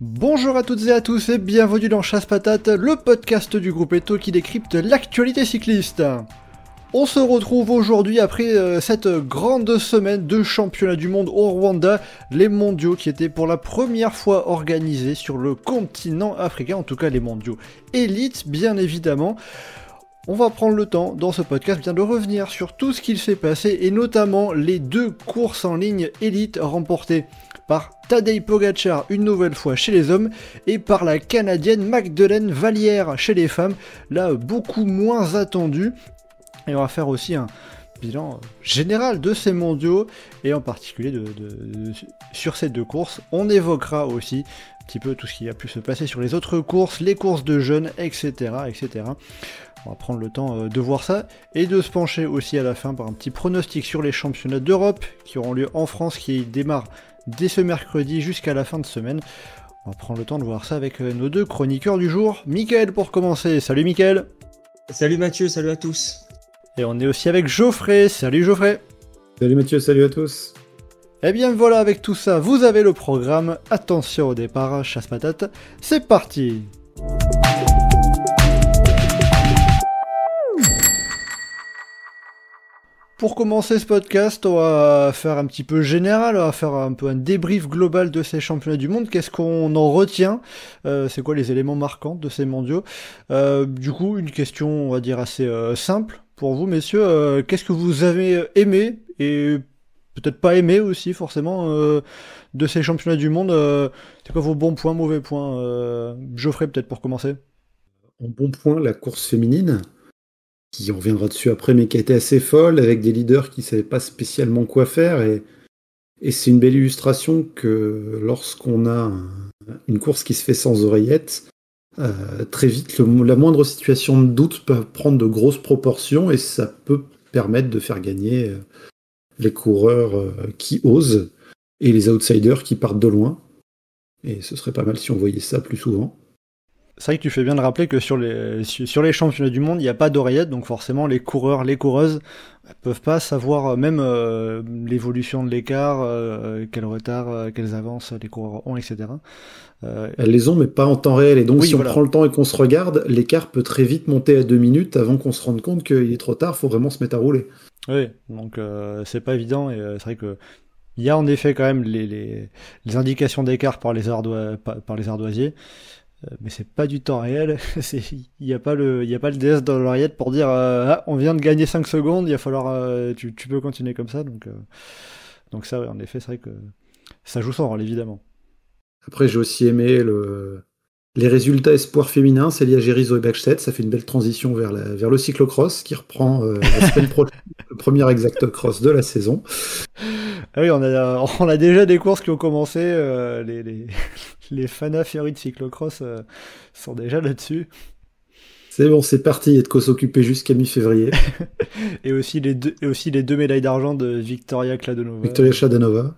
Bonjour à toutes et à tous et bienvenue dans Chasse Patate, le podcast du groupe Eto qui décrypte l'actualité cycliste. On se retrouve aujourd'hui après cette grande semaine de championnat du monde au Rwanda, les mondiaux qui étaient pour la première fois organisés sur le continent africain, en tout cas les mondiaux élites bien évidemment. On va prendre le temps dans ce podcast bien de revenir sur tout ce qu'il s'est passé et notamment les 2 courses en ligne élites remportées par Tadej Pogačar une nouvelle fois chez les hommes et par la Canadienne Magdalene Vallière chez les femmes, là beaucoup moins attendu. Et on va faire aussi un bilan général de ces mondiaux et en particulier sur ces 2 courses. On évoquera aussi un petit peu tout ce qui a pu se passer sur les autres courses, les courses de jeunes, etc. etc. On va prendre le temps de voir ça et de se pencher aussi à la fin par un petit pronostic sur les championnats d'Europe qui auront lieu en France, qui démarrent dès ce mercredi jusqu'à la fin de semaine. On va prendre le temps de voir ça avec nos 2 chroniqueurs du jour. Mickaël pour commencer. Salut Mickaël. Salut Mathieu, salut à tous. Et on est aussi avec Geoffrey. Salut Geoffrey. Salut Mathieu, salut à tous. Et bien voilà, avec tout ça, vous avez le programme. Attention au départ, chasse patate. C'est parti. Pour commencer ce podcast, on va faire un petit peu général, on va faire un peu un débrief global de ces championnats du monde. Qu'est-ce qu'on en retient ? C'est quoi les éléments marquants de ces mondiaux ? Du coup, une question, on va dire, assez simple pour vous, messieurs. Qu'est-ce que vous avez aimé et peut-être pas aimé aussi, forcément, de ces championnats du monde ? C'est quoi vos bons points, mauvais points ? Geoffrey, peut-être pour commencer. En bon point, la course féminine, qui on reviendra dessus après, mais qui a été assez folle, avec des leaders qui ne savaient pas spécialement quoi faire. Et c'est une belle illustration que lorsqu'on a une course qui se fait sans oreillettes, très vite, la moindre situation de doute peut prendre de grosses proportions et ça peut permettre de faire gagner les coureurs qui osent et les outsiders qui partent de loin. Et ce serait pas mal si on voyait ça plus souvent. C'est vrai que tu fais bien de rappeler que sur les championnats du monde, il n'y a pas d'oreillettes, donc forcément les coureurs, les coureuses peuvent pas savoir même l'évolution de l'écart, quel retard, quelles avances les coureurs ont, etc. Elles les ont, mais pas en temps réel. Et donc, oui, si on prend le temps et qu'on se regarde, l'écart peut très vite monter à 2 minutes avant qu'on se rende compte qu'il est trop tard, faut vraiment se mettre à rouler. Oui, donc c'est pas évident, et c'est vrai que il y a en effet quand même les indications d'écart par les ardoisiers. Mais c'est pas du temps réel, il y a pas le DS dans l'oreillette pour dire on vient de gagner 5 secondes, il va falloir tu peux continuer comme ça, donc ça ouais, en effet c'est vrai que ça joue son rôle évidemment. Après j'ai aussi aimé les résultats espoirs féminins, Célia Géry, et Backstedt, ça fait une belle transition vers le cyclocross qui reprend la semaine prochaine, le premier exactocross de la saison. Ah oui, on a déjà des courses qui ont commencé, les fanas férus de cyclocross sont déjà là-dessus. C'est bon, c'est parti, il y a de quoi s'occuper jusqu'à mi-février. et aussi les 2 médailles d'argent de Victoria Kladanova. Victoria Kladanova.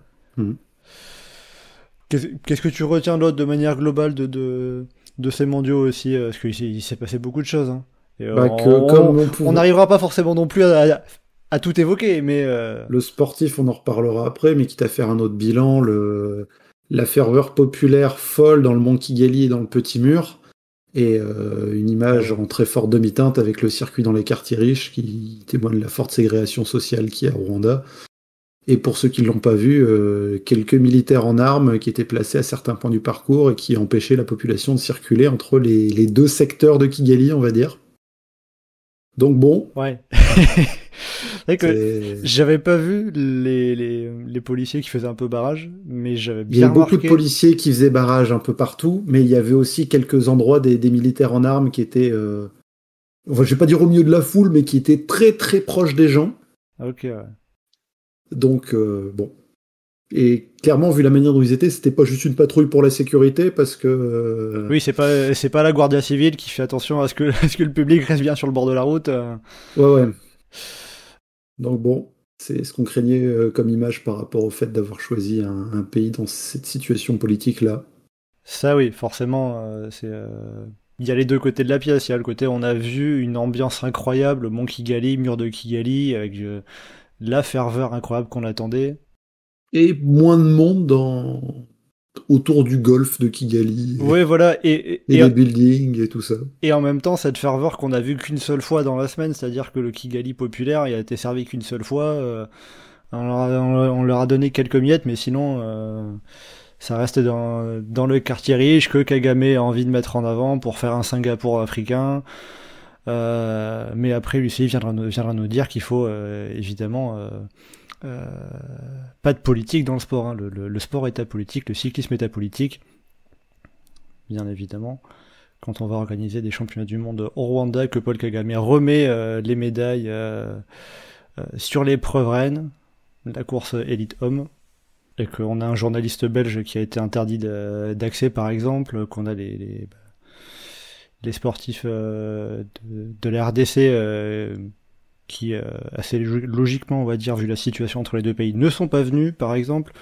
Qu'est-ce que tu retiens d'autre de manière globale de ces mondiaux aussi, parce qu'il s'est passé beaucoup de choses. Hein. Et on n'arrivera pas forcément non plus à tout évoquer, mais... Le sportif, on en reparlera après, mais quitte à faire un autre bilan, la ferveur populaire folle dans le Mont Kigali et dans le Petit Mur, et une image en très forte demi-teinte avec le circuit dans les quartiers riches qui témoigne de la forte ségrégation sociale qu'il y a au Rwanda. Et pour ceux qui ne l'ont pas vu, quelques militaires en armes qui étaient placés à certains points du parcours et qui empêchaient la population de circuler entre les 2 secteurs de Kigali, on va dire. Donc bon... Ouais. C'est vrai que j'avais pas vu les policiers qui faisaient un peu barrage, mais j'avais bien remarqué... Il y a beaucoup de policiers qui faisaient barrage un peu partout, mais il y avait aussi quelques endroits des militaires en armes qui étaient... Enfin, je vais pas dire au milieu de la foule, mais qui étaient très très proches des gens. Ok, ouais. Donc, bon... Et clairement, vu la manière dont ils étaient, c'était pas juste une patrouille pour la sécurité, parce que... Oui, c'est pas la Guardia Civile qui fait attention à ce que le public reste bien sur le bord de la route. Ouais. Donc bon, c'est ce qu'on craignait comme image par rapport au fait d'avoir choisi un pays dans cette situation politique-là. Ça oui, forcément, il y a les deux côtés de la pièce. Il y a le côté on a vu une ambiance incroyable, Mont Kigali, mur de Kigali, avec la ferveur incroyable qu'on attendait. Et moins de monde autour du golfe de Kigali. Ouais, voilà. Et les buildings et tout ça. Et en même temps, cette ferveur qu'on a vue qu'une seule fois dans la semaine, c'est-à-dire que le Kigali populaire, il a été servi qu'une seule fois. On leur a donné quelques miettes, mais sinon, ça reste dans le quartier riche que Kagame a envie de mettre en avant pour faire un Singapour africain. Mais après, l'UCI viendra nous dire qu'il faut évidemment pas de politique dans le sport. Hein. Le sport est apolitique, le cyclisme est apolitique, bien évidemment. Quand on va organiser des championnats du monde au Rwanda, que Paul Kagame remet les médailles sur l'épreuve reine, la course élite homme, et qu'on a un journaliste belge qui a été interdit d'accès par exemple, qu'on a les sportifs de la RDC qui assez logiquement, on va dire, vu la situation entre les deux pays, ne sont pas venus par exemple.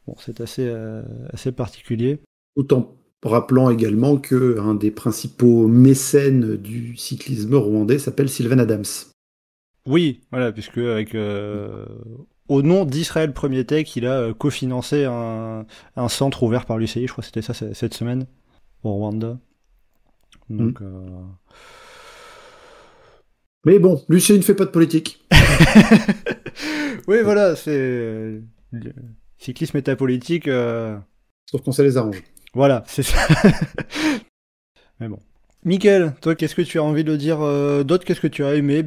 Bon, c'est assez particulier. Tout en rappelant également que un des principaux mécènes du cyclisme rwandais s'appelle Sylvain Adams. Oui, voilà, puisque avec au nom d'Israël Premier Tech, il a cofinancé un centre ouvert par l'UCI, je crois que c'était ça cette semaine, au Rwanda. Donc, Mais bon, l'UCI ne fait pas de politique. Oui, voilà, c'est... Le cyclisme est apolitique. Sauf quand ça les arrange. Voilà, c'est ça. Mais bon. Mickaël, toi, qu'est-ce que tu as envie de dire d'autre? Qu'est-ce que tu as aimé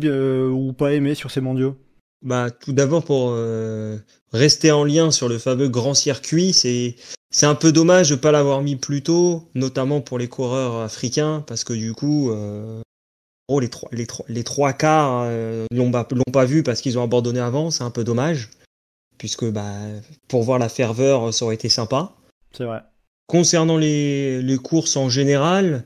ou pas aimé sur ces mondiaux? Bah, tout d'abord, pour rester en lien sur le fameux grand circuit, c'est un peu dommage de pas l'avoir mis plus tôt, notamment pour les coureurs africains, parce que du coup, les trois quarts l'ont pas vu parce qu'ils ont abandonné avant, c'est un peu dommage, puisque pour voir la ferveur, ça aurait été sympa. C'est vrai. Concernant les courses en général,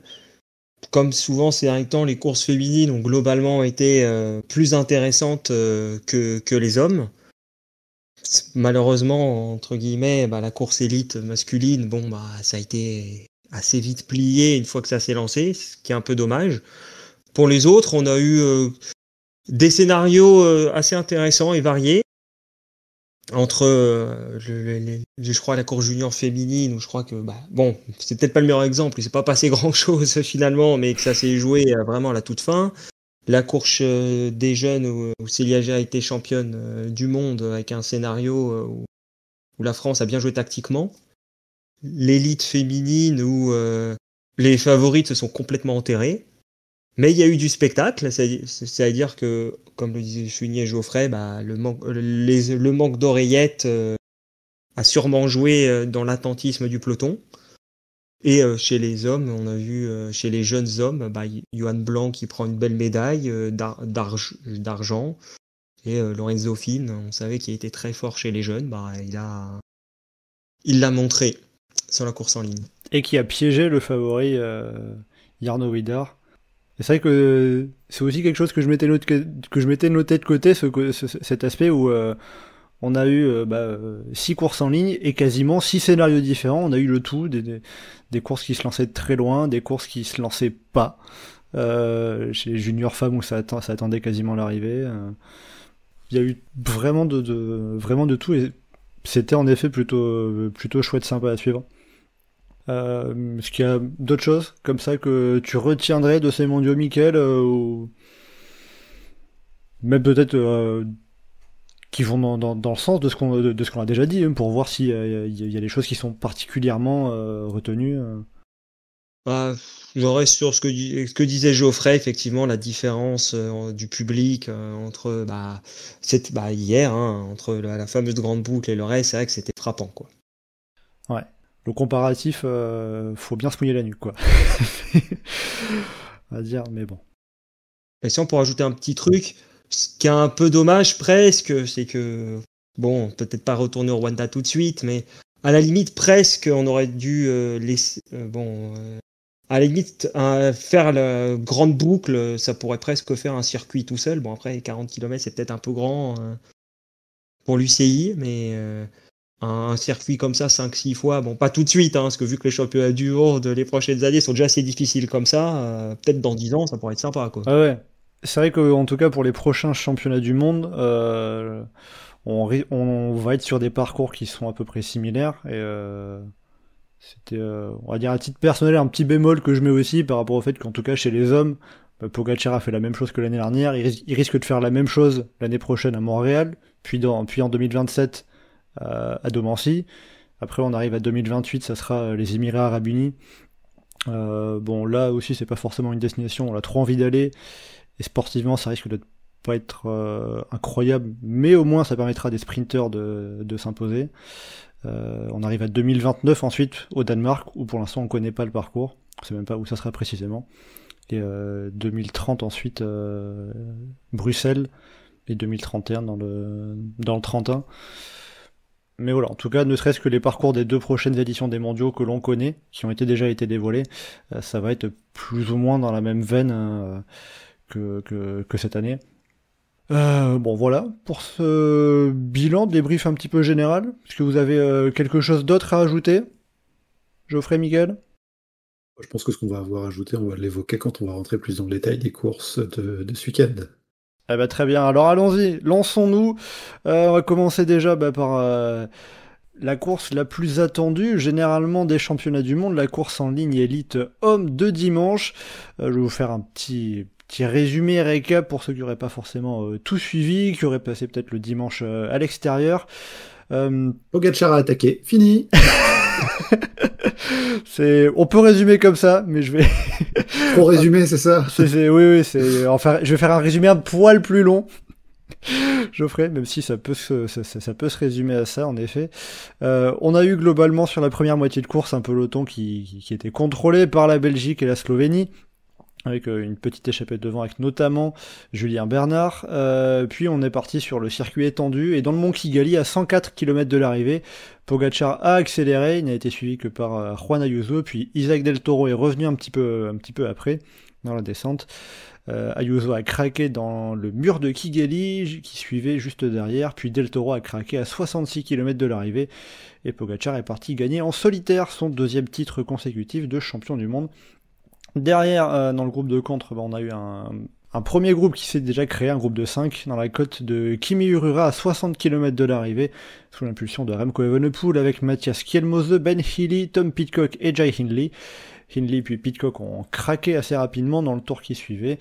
comme souvent ces derniers temps, les courses féminines ont globalement été plus intéressantes que les hommes. Malheureusement, entre guillemets, la course élite masculine, ça a été assez vite plié une fois que ça s'est lancé, ce qui est un peu dommage. Pour les autres, on a eu des scénarios assez intéressants et variés. Entre je crois la course junior féminine, où je crois que c'est peut-être pas le meilleur exemple, il s'est pas passé grand chose finalement, mais que ça s'est joué vraiment à la toute fin. La course des jeunes où Célia a été championne du monde avec un scénario où la France a bien joué tactiquement. L'élite féminine où les favorites se sont complètement enterrées. Mais il y a eu du spectacle, c'est-à-dire que, comme le disait souligné Geoffrey, le manque d'oreillettes a sûrement joué dans l'attentisme du peloton. Et chez les hommes, on a vu chez les jeunes hommes, Johan Blanc qui prend une belle médaille d'argent, et Lorenzo Finn, on savait qu'il était très fort chez les jeunes, il l'a montré sur la course en ligne. Et qui a piégé le favori Jarno Widar. Et c'est vrai que c'est aussi quelque chose que je m'étais noté de côté, cet aspect où on a eu 6 courses en ligne et quasiment 6 scénarios différents. On a eu le tout, des courses qui se lançaient très loin, des courses qui se lançaient pas. Chez les juniors femmes où ça attendait quasiment l'arrivée. Il y a eu vraiment de tout et c'était en effet plutôt chouette, sympa à suivre. Est-ce qu'il y a d'autres choses comme ça que tu retiendrais de ces mondiaux, Mickaël, ou même peut-être qui vont dans le sens de ce qu'on a déjà dit, pour voir s'il y a des choses qui sont particulièrement retenues. Je reste sur ce que disait Geoffrey, effectivement, la différence du public entre hier, entre la fameuse grande boucle et le reste, c'est vrai que c'était frappant, quoi. Ouais. Le comparatif, faut bien se mouiller la nuque, quoi. On va dire, mais bon. Et si on peut rajouter un petit truc, ce qui est un peu dommage presque, c'est que, peut-être pas retourner au Rwanda tout de suite, mais à la limite presque, on aurait dû à la limite, faire la grande boucle, ça pourrait presque faire un circuit tout seul. Bon, après, 40 km, c'est peut-être un peu grand pour l'UCI, mais un circuit comme ça 5-6 fois, bon pas tout de suite, parce que vu que les championnats du monde les prochaines années sont déjà assez difficiles comme ça, peut-être dans 10 ans ça pourrait être sympa quoi. Ah ouais. C'est vrai qu'en tout cas pour les prochains championnats du monde, on va être sur des parcours qui sont à peu près similaires et c'était, on va dire à titre personnel, un petit bémol que je mets aussi par rapport au fait qu'en tout cas chez les hommes, Pogacar a fait la même chose que l'année dernière, il risque de faire la même chose l'année prochaine à Montréal, puis en 2027 à Domancy. Après on arrive à 2028, ça sera les Émirats Arabes Unis. Bon là aussi c'est pas forcément une destination, on a trop envie d'aller, et sportivement ça risque de pas être incroyable, mais au moins ça permettra à des sprinteurs de s'imposer. On arrive à 2029 ensuite au Danemark, où pour l'instant on connaît pas le parcours, on sait même pas où ça sera précisément. Et 2030 ensuite Bruxelles, et 2031 dans le 31. Mais voilà, en tout cas, ne serait-ce que les parcours des 2 prochaines éditions des mondiaux que l'on connaît, qui ont déjà été dévoilés, ça va être plus ou moins dans la même veine que cette année. Bon voilà, pour ce bilan, débrief un petit peu général, est-ce que vous avez quelque chose d'autre à ajouter, Geoffrey, Miguel? Je pense que ce qu'on va avoir ajouté, on va l'évoquer quand on va rentrer plus dans le détail des courses de ce week-end. Eh ben très bien, alors allons-y, lançons-nous. On va commencer déjà par la course la plus attendue, généralement des championnats du monde, la course en ligne élite homme de dimanche. Je vais vous faire un petit résumé, récap pour ceux qui n'auraient pas forcément tout suivi, qui auraient passé peut-être le dimanche à l'extérieur. Pogacar a attaqué, fini. On peut résumer comme ça, mais je vais... Trop résumé, c'est ça? Oui, enfin, je vais faire un résumé un poil plus long. Geoffrey, même si ça peut se résumer à ça, en effet. On a eu globalement sur la première moitié de course un peloton qui était contrôlé par la Belgique et la Slovénie, avec une petite échappée devant, avec notamment Julien Bernard. Puis on est parti sur le circuit étendu, et dans le Mont Kigali, à 104 km de l'arrivée, Pogacar a accéléré, il n'a été suivi que par Juan Ayuso, puis Isaac Del Toro est revenu un petit peu après, dans la descente. Ayuso a craqué dans le mur de Kigali, qui suivait juste derrière, puis Del Toro a craqué à 66 km de l'arrivée, et Pogacar est parti gagner en solitaire son 2e titre consécutif de champion du monde. Derrière, dans le groupe de contre, on a eu un premier groupe qui s'est déjà créé, un groupe de 5, dans la côte de Kimi Urura à 60 km de l'arrivée, sous l'impulsion de Remco Evenepoel, avec Matthias Kjelmose, Ben Healy, Tom Pidcock et Jai Hindley. Hindley puis Pidcock ont craqué assez rapidement dans le tour qui suivait,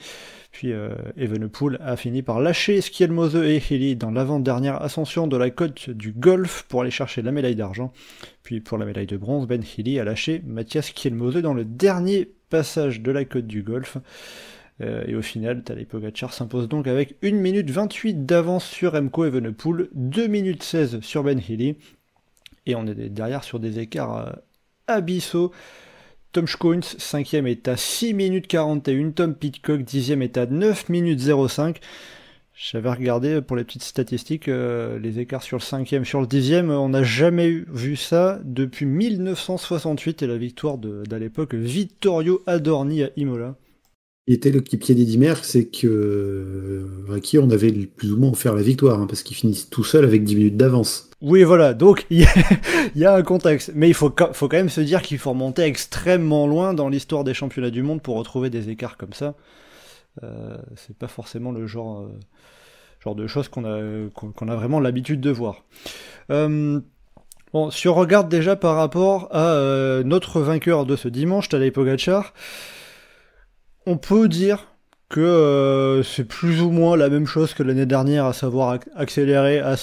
puis Evenepoel a fini par lâcher Kjelmose et Healy dans l'avant-dernière ascension de la côte du Golfe pour aller chercher la médaille d'argent. Puis pour la médaille de bronze, Ben Healy a lâché Matthias Kjelmose dans le dernier passage de la côte du Golfe. Et au final, Tadej Pogacar s'impose donc avec 1 minute 28 d'avance sur Remco Evenepoel, 2 minutes 16 sur Ben Healy, et on est derrière sur des écarts abyssaux. Tom Schoens, 5e, est à 6 minutes 41, Tom Pidcock, 10e, est à 9 minutes 05. J'avais regardé pour les petites statistiques, les écarts sur le 5e, sur le 10e, on n'a jamais vu ça depuis 1968 et la victoire d'à l'époque Vittorio Adorni à Imola. Il était l'équipier d'Eddy Merckx, c'est à qui on avait plus ou moins offert la victoire, parce qu'il finit tout seul avec 10 minutes d'avance. Oui, voilà, donc il y a un contexte. Mais il faut quand même se dire qu'il faut remonter extrêmement loin dans l'histoire des championnats du monde pour retrouver des écarts comme ça. C'est pas forcément le genre de choses qu'on a vraiment l'habitude de voir. Bon, si on regarde déjà par rapport à notre vainqueur de ce dimanche, Tadej Pogacar, on peut dire que c'est plus ou moins la même chose que l'année dernière, à savoir accélérer à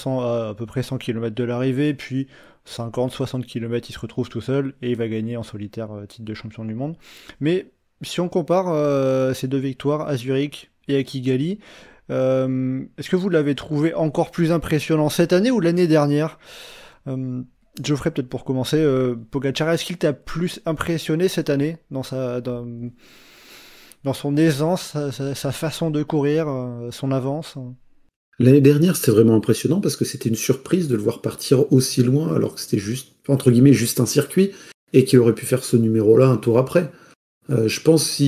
peu près 100 km de l'arrivée, puis 50-60 km il se retrouve tout seul, et il va gagner en solitaire titre de champion du monde. Mais si on compare ces 2 victoires, à Zurich et à Kigali, est-ce que vous l'avez trouvé encore plus impressionnant cette année ou l'année dernière? Geoffrey, peut-être pour commencer, Pogacar, est-ce qu'il t'a plus impressionné cette année dans son aisance, sa façon de courir, son avance? L'année dernière, c'était vraiment impressionnant parce que c'était une surprise de le voir partir aussi loin, alors que c'était juste, entre guillemets, juste un circuit, et qu'il aurait pu faire ce numéro-là un tour après. Je pense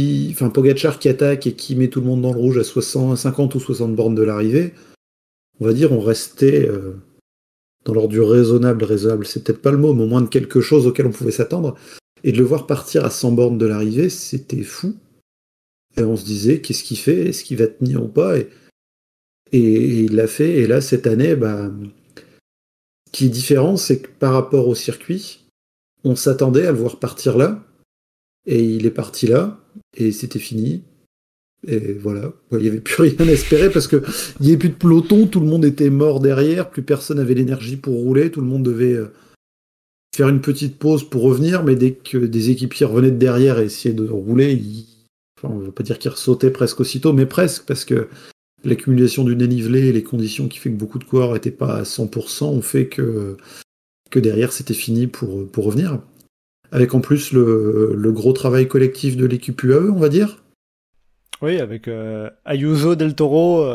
Pogacar qui attaque et qui met tout le monde dans le rouge à 50 ou 60 bornes de l'arrivée, on va dire, on restait dans l'ordre du raisonnable, c'est peut-être pas le mot, mais au moins de quelque chose auquel on pouvait s'attendre. Et de le voir partir à 100 bornes de l'arrivée, c'était fou. Et on se disait, qu'est-ce qu'il fait? Est-ce qu'il va tenir ou pas? Et il l'a fait. Et là, cette année, ce qui est différent, c'est que par rapport au circuit, on s'attendait à le voir partir là. Et il est parti là. Et c'était fini. Et voilà. Il n'y avait plus rien à espérer parce qu'il n'y avait plus de peloton. Tout le monde était mort derrière. Plus personne n'avait l'énergie pour rouler. Tout le monde devait faire une petite pause pour revenir. Mais dès que des équipiers revenaient de derrière et essayaient de rouler, on ne veut pas dire qu'ils ressautaient presque aussitôt, mais presque, parce que l'accumulation du dénivelé et les conditions qui fait que beaucoup de coureurs n'étaient pas à 100% ont fait que derrière c'était fini pour revenir. Avec en plus le gros travail collectif de l'équipe UAE, on va dire. Oui, avec Ayuso, Del Toro.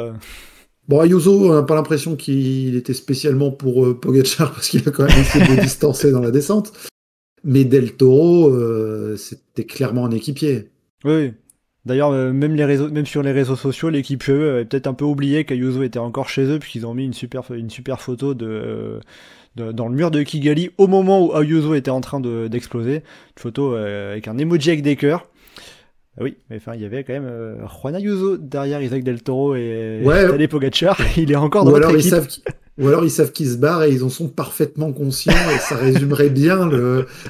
Bon, Ayuso, on n'a pas l'impression qu'il était spécialement pour Pogačar, parce qu'il a quand même essayé de le distancer dans la descente. Mais Del Toro, c'était clairement un équipier. Oui. D'ailleurs, même sur les réseaux sociaux, l'équipe UAE avait peut-être un peu oublié qu'Ayuso était encore chez eux, puisqu'ils ont mis une super photo dans le mur de Kigali au moment où Ayuso était en train d'exploser. Une photo avec un emoji avec des cœurs. Oui, mais enfin, il y avait quand même Juan Ayuso derrière Isaac Del Toro et Tadej Pogačar. Il est encore dans notre équipe. Ou alors ils savent qu'ils se barrent et ils en sont parfaitement conscients, et ça résumerait bien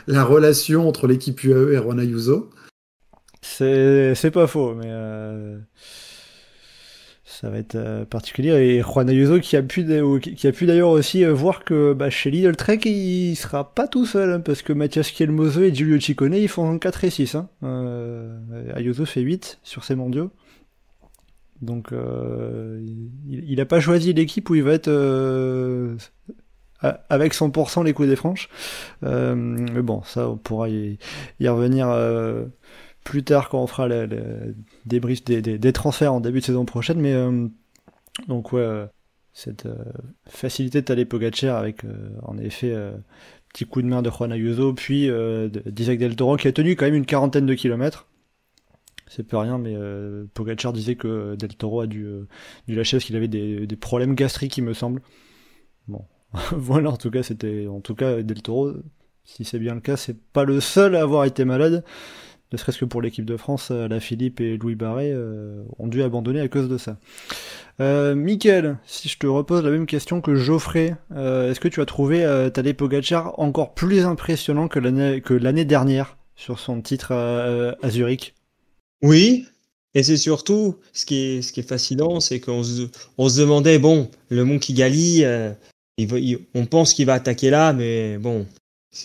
la relation entre l'équipe UAE et Juan Ayuso. C'est pas faux, mais ça va être particulier. Et Juan Ayuso qui a pu d'ailleurs aussi voir que chez Lidl Trek il sera pas tout seul, hein, parce que Mathias Kielmose et Giulio Ciccone ils font 4 et 6. Hein. Ayuso fait 8 sur ces mondiaux. Donc il a pas choisi l'équipe où il va être avec 100% les coups des franches. Mais bon, ça on pourra y revenir plus tard quand on fera le débrief des transferts en début de saison prochaine. Mais donc cette facilité de Tadej Pogačar avec en effet petit coup de main de Juan Ayuso, puis d'Isaac Del Toro qui a tenu quand même une 40aine de kilomètres. C'est peu rien, mais Pogačar disait que Del Toro a dû lâcher parce qu'il avait des problèmes gastriques, il me semble. Bon, voilà, en tout cas Del Toro, si c'est bien le cas, c'est pas le seul à avoir été malade. Ne serait-ce que pour l'équipe de France, Alaphilippe et Louis Barret ont dû abandonner à cause de ça. Mickaël, si je te repose la même question que Geoffrey, est-ce que tu as trouvé Tadej Pogačar encore plus impressionnant que l'année dernière sur son titre à Zurich? Oui, et c'est surtout ce qui est fascinant, c'est qu'on se demandait, bon, le Mont Kigali, on pense qu'il va attaquer là, mais bon,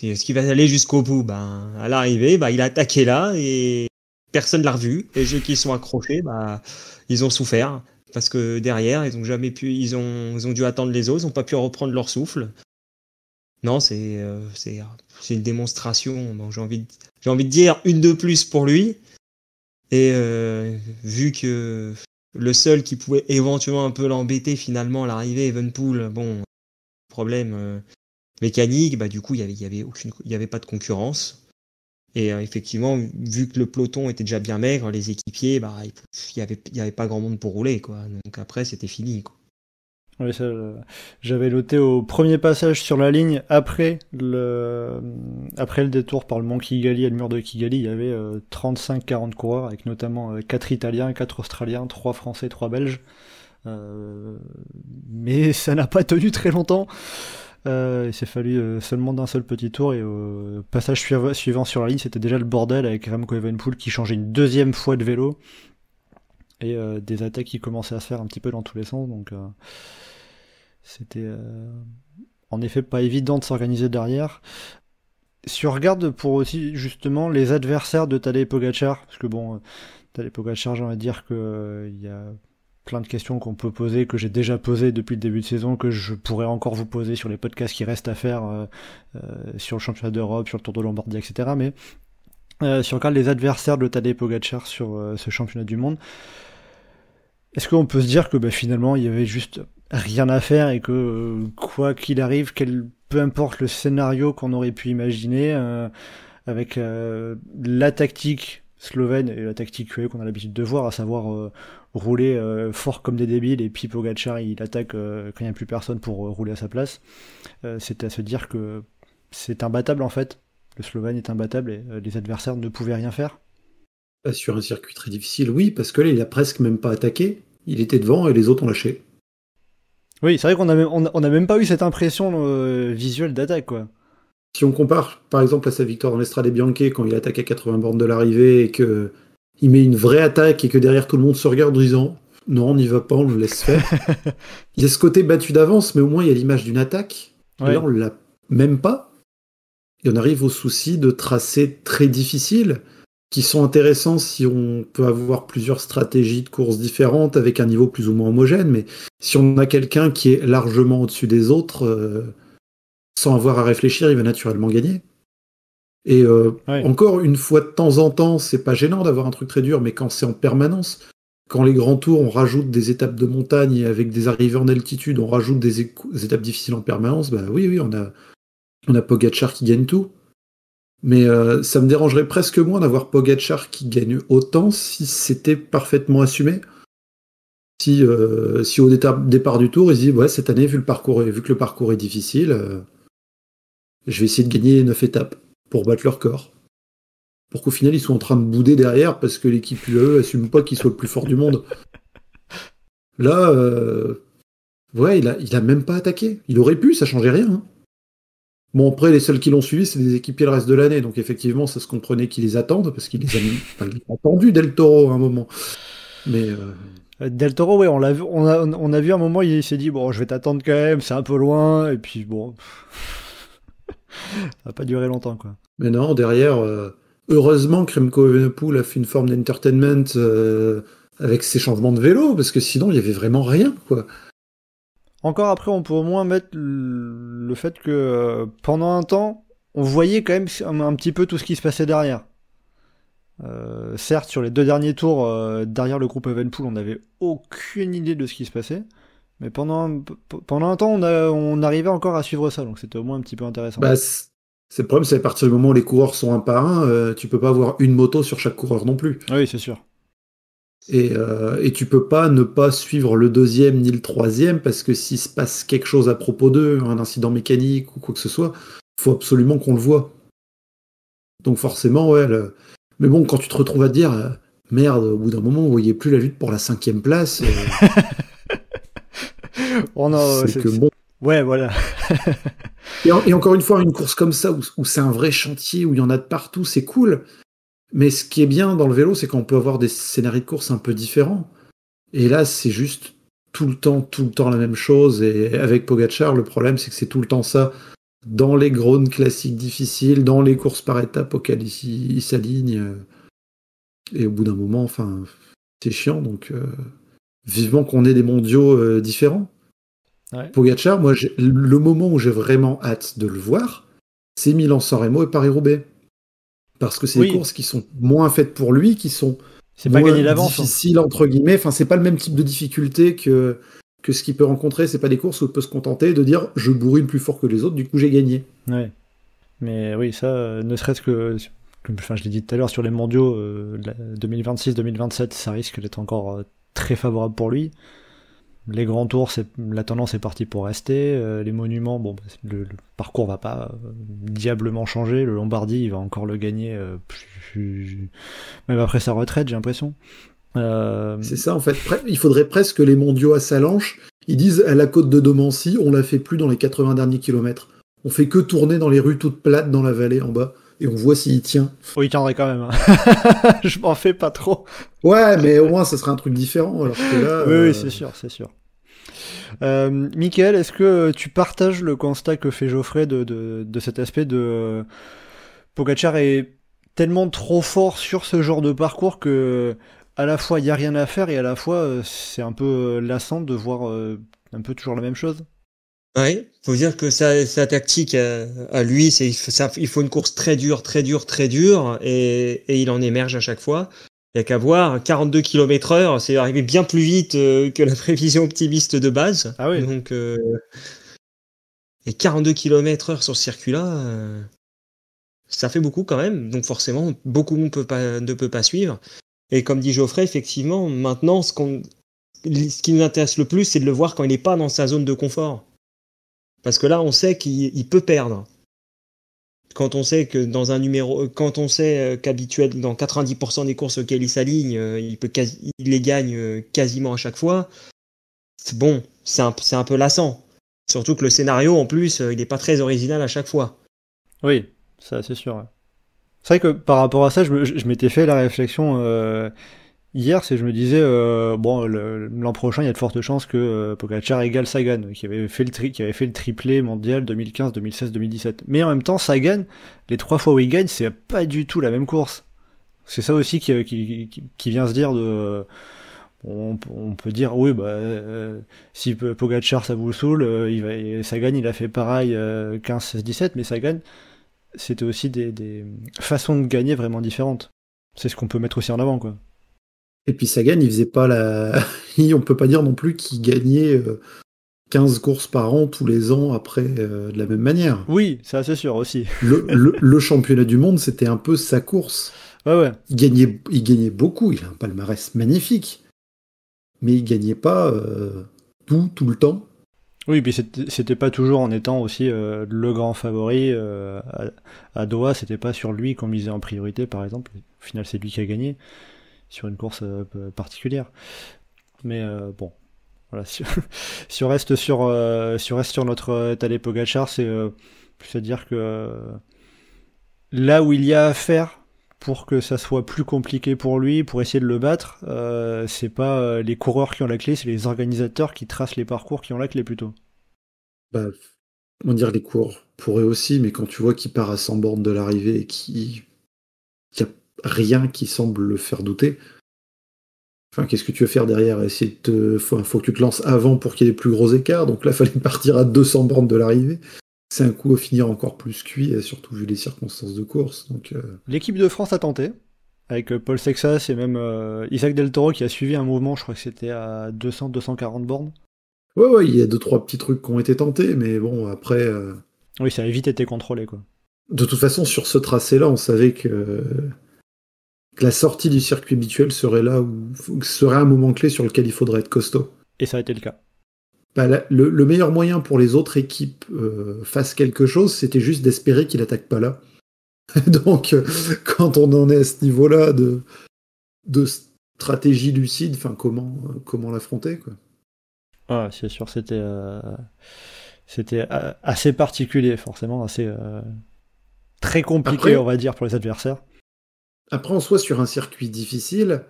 est-ce qu'il va aller jusqu'au bout? À l'arrivée, il a attaqué là et personne l'a revu. Et ceux qui sont accrochés, ils ont souffert parce que derrière, ils ont jamais pu, ils ont dû attendre les autres, ils n'ont pas pu reprendre leur souffle. Non, c'est une démonstration. Bon, j'ai envie de dire une de plus pour lui. Et vu que le seul qui pouvait éventuellement un peu l'embêter finalement à l'arrivée, Evenepoel, bon, problème mécanique, du coup il y avait pas de concurrence. Et effectivement, vu que le peloton était déjà bien maigre, les équipiers, il y avait pas grand monde pour rouler, quoi. Donc après c'était fini, quoi. Oui, ça, j'avais noté au premier passage sur la ligne après le détour par le Mont Kigali et le mur de Kigali, il y avait 35-40 coureurs avec notamment 4 Italiens, 4 Australiens, 3 Français, 3 Belges. Mais ça n'a pas tenu très longtemps. Il s'est fallu seulement d'un seul petit tour et au passage suivant sur la ligne, c'était déjà le bordel avec Remco Evenepoel qui changeait une deuxième fois de vélo et des attaques qui commençaient à se faire un petit peu dans tous les sens. Donc c'était en effet pas évident de s'organiser derrière. Si on regarde pour aussi justement les adversaires de Tadej Pogačar, parce que bon, Tadej Pogačar, j'ai envie de dire que il y a plein de questions qu'on peut poser, que j'ai déjà posées depuis le début de saison, que je pourrais encore vous poser sur les podcasts qui restent à faire sur le championnat d'Europe, sur le Tour de Lombardie, etc. Mais si on regarde les adversaires de Tadej Pogačar sur ce championnat du monde, est-ce qu'on peut se dire que finalement il y avait juste rien à faire et que quoi qu'il arrive, peu importe le scénario qu'on aurait pu imaginer, avec la tactique slovène et la tactique QA qu'on a l'habitude de voir, à savoir rouler fort comme des débiles, et puis Pogacar il attaque quand il n'y a plus personne pour rouler à sa place. C'était à se dire que c'est imbattable en fait. Le Slovène est imbattable et les adversaires ne pouvaient rien faire. Sur un circuit très difficile, oui, parce que là, il a presque même pas attaqué. Il était devant et les autres ont lâché. Oui, c'est vrai qu'on a même pas eu cette impression visuelle d'attaque, quoi. Si on compare, par exemple, à sa victoire dans l'Estrade Bianche, quand il attaque à 80 bornes de l'arrivée et que il met une vraie attaque et que derrière tout le monde se regarde en disant non, on n'y va pas, on le laisse faire. Il y a ce côté battu d'avance, mais au moins il y a l'image d'une attaque. Ouais. Et là, on l'a même pas. Et on arrive au souci de tracés très difficiles qui sont intéressants si on peut avoir plusieurs stratégies de course différentes avec un niveau plus ou moins homogène. Mais si on a quelqu'un qui est largement au-dessus des autres, sans avoir à réfléchir, il va naturellement gagner. Et encore une fois de temps en temps, c'est pas gênant d'avoir un truc très dur, mais quand c'est en permanence, quand les grands tours, on rajoute des étapes de montagne et avec des arrivées en altitude, on rajoute des étapes difficiles en permanence, bah oui, on a Pogacar qui gagne tout. Mais ça me dérangerait presque moins d'avoir Pogacar qui gagne autant si c'était parfaitement assumé. Si au départ du tour, ils disent ouais, cette année, vu que le parcours est difficile, je vais essayer de gagner 9 étapes pour battre leur corps. Pour qu'au final, ils soient en train de bouder derrière parce que l'équipe UAE assume pas qu'ils soient le plus fort du monde. Là, ouais, il a même pas attaqué. Il aurait pu, ça changeait rien. Hein. Bon, après, les seuls qui l'ont suivi, c'est des équipiers le reste de l'année. Donc, effectivement, ça se comprenait qu'ils les attendent, parce qu'il les a attendus, Del Toro, à un moment. Mais... Del Toro, ouais, on a vu un moment, il s'est dit, bon, je vais t'attendre quand même, c'est un peu loin, et puis bon... ça va pas durer longtemps, quoi. Mais non, derrière, heureusement que Remco Evenepoel a fait une forme d'entertainment avec ses changements de vélo, parce que sinon, il y avait vraiment rien, quoi. Encore après, on peut au moins mettre le fait que pendant un temps, on voyait quand même un petit peu tout ce qui se passait derrière. Certes, sur les 2 derniers tours, derrière le groupe Evenepoel, on n'avait aucune idée de ce qui se passait. Mais pendant un temps, on arrivait encore à suivre ça, donc c'était au moins un petit peu intéressant. Bah, c'est le problème, c'est à partir du moment où les coureurs sont un par un, tu peux pas avoir une moto sur chaque coureur non plus. Oui, c'est sûr. Et tu peux pas ne pas suivre le deuxième ni le troisième parce que s'il se passe quelque chose à propos d'eux, un incident mécanique ou quoi que ce soit, faut absolument qu'on le voit. Donc forcément, ouais. Mais bon, quand tu te retrouves à te dire merde, au bout d'un moment, vous voyez plus la lutte pour la 5e place. Oh non, c'est que bon. Ouais, voilà. et encore une fois, une course comme ça où c'est un vrai chantier, où il y en a de partout, c'est cool. Mais ce qui est bien dans le vélo, c'est qu'on peut avoir des scénarios de course un peu différents. Et là, c'est juste tout le temps la même chose. Et avec Pogacar, le problème, c'est que c'est tout le temps ça. Dans les grandes classiques difficiles, dans les courses par étapes auxquelles il s'aligne. Et au bout d'un moment, enfin, c'est chiant. Donc, vivement qu'on ait des mondiaux différents. Ouais. Pogacar, moi, le moment où j'ai vraiment hâte de le voir, c'est Milan-San Remo et Paris-Roubaix. Parce que c'est des courses qui sont moins faites pour lui, qui sont moins difficiles, entre guillemets. Enfin, c'est pas le même type de difficulté que ce qu'il peut rencontrer. C'est pas des courses où il peut se contenter de dire je bourrine plus fort que les autres, du coup j'ai gagné. Ouais. Mais oui, ça, ne serait-ce que, enfin, je l'ai dit tout à l'heure, sur les mondiaux 2026-2027, ça risque d'être encore très favorable pour lui. Les grands tours, la tendance est partie pour rester. Les monuments, bon, le parcours va pas diablement changer. Le Lombardie, il va encore le gagner même après sa retraite, j'ai l'impression. C'est ça, en fait. Il faudrait presque que les mondiaux à Salanches, ils disent à la côte de Domancy, on la fait plus dans les 80 derniers kilomètres. On fait que tourner dans les rues toutes plates dans la vallée en bas. Et on voit s'il tient. Oh, il tiendrait quand même. Hein. Je m'en fais pas trop. Ouais, mais au moins, ça serait un truc différent. Alors que là, oui, c'est sûr, c'est sûr. Mickaël, est-ce que tu partages le constat que fait Geoffrey de cet aspect de Pogacar est tellement trop fort sur ce genre de parcours que à la fois il y a rien à faire et à la fois c'est un peu lassant de voir un peu toujours la même chose? Ouais, faut dire que sa tactique à lui, il faut une course très dure, et il en émerge à chaque fois. Il y a qu'à voir, 42 km/h, c'est arrivé bien plus vite que la prévision optimiste de base. Ah oui. Donc, et 42 km/h sur ce circuit-là, ça fait beaucoup quand même. Donc forcément, beaucoup ne peut pas suivre. Et comme dit Geoffrey, effectivement, maintenant, ce qui nous intéresse le plus, c'est de le voir quand il n'est pas dans sa zone de confort. Parce que là, on sait qu'il peut perdre. Quand on sait que quand on sait qu'habituel dans 90% des courses auxquelles il s'aligne, il les gagne quasiment à chaque fois. Bon, c'est un peu lassant. Surtout que le scénario, en plus, il n'est pas très original à chaque fois. Oui, ça c'est sûr. Ouais. C'est vrai que par rapport à ça, je m'étais fait la réflexion hier, je me disais, bon, l'an prochain, il y a de fortes chances que Pogačar égale Sagan, qui avait fait le triplé mondial 2015, 2016, 2017. Mais en même temps, Sagan, les 3 fois où il gagne, c'est pas du tout la même course. C'est ça aussi qui vient se dire de... On peut dire, oui, si Pogačar ça vous saoule, Sagan il a fait pareil 15, 16, 17, mais Sagan, c'était aussi des façons de gagner vraiment différentes. C'est ce qu'on peut mettre aussi en avant, quoi. Et puis Sagan, il faisait pas on peut pas dire non plus qu'il gagnait 15 courses par an tous les ans après de la même manière. Oui, ça c'est sûr aussi. Le championnat du monde, c'était un peu sa course. Ouais. Il gagnait beaucoup, il a un palmarès magnifique. Mais il gagnait pas tout le temps. Oui, puis c'était pas toujours en étant aussi le grand favori à Doha, c'était pas sur lui qu'on misait en priorité, par exemple. Au final, c'est lui qui a gagné sur une course particulière. Mais bon, voilà. Si on reste sur notre Tadej Pogačar, c'est plus à dire que là où il y a à faire pour que ça soit plus compliqué pour lui, pour essayer de le battre, c'est pas les coureurs qui ont la clé, c'est les organisateurs qui tracent les parcours qui ont la clé plutôt. On dirait les coureurs pourraient aussi, mais quand tu vois qu'il part à 100 bornes de l'arrivée et qu'il n'y a rien qui semble le faire douter, enfin, qu'est-ce que tu veux faire derrière? Essayer faut que tu te lances avant pour qu'il y ait des plus gros écarts, donc là, il fallait partir à 200 bornes de l'arrivée. C'est un coup à finir encore plus cuit, surtout vu les circonstances de course. Donc, l'équipe de France a tenté, avec Paul Sexas et même Isaac Del Toro qui a suivi un mouvement, je crois que c'était à 200-240 bornes. Ouais, il y a 2-3 petits trucs qui ont été tentés, mais bon, après... Oui, ça a vite été contrôlé, quoi. De toute façon, sur ce tracé-là, on savait que la sortie du circuit habituel serait un moment clé sur lequel il faudrait être costaud. Et ça a été le cas. Le meilleur moyen pour les autres équipes fassent quelque chose, c'était juste d'espérer qu'il attaque pas là. Donc, quand on en est à ce niveau-là de stratégie lucide, enfin, comment l'affronter, quoi. Ah, c'est sûr, c'était assez particulier, forcément, assez très compliqué, après, on va dire, pour les adversaires. Après, en soi, sur un circuit difficile,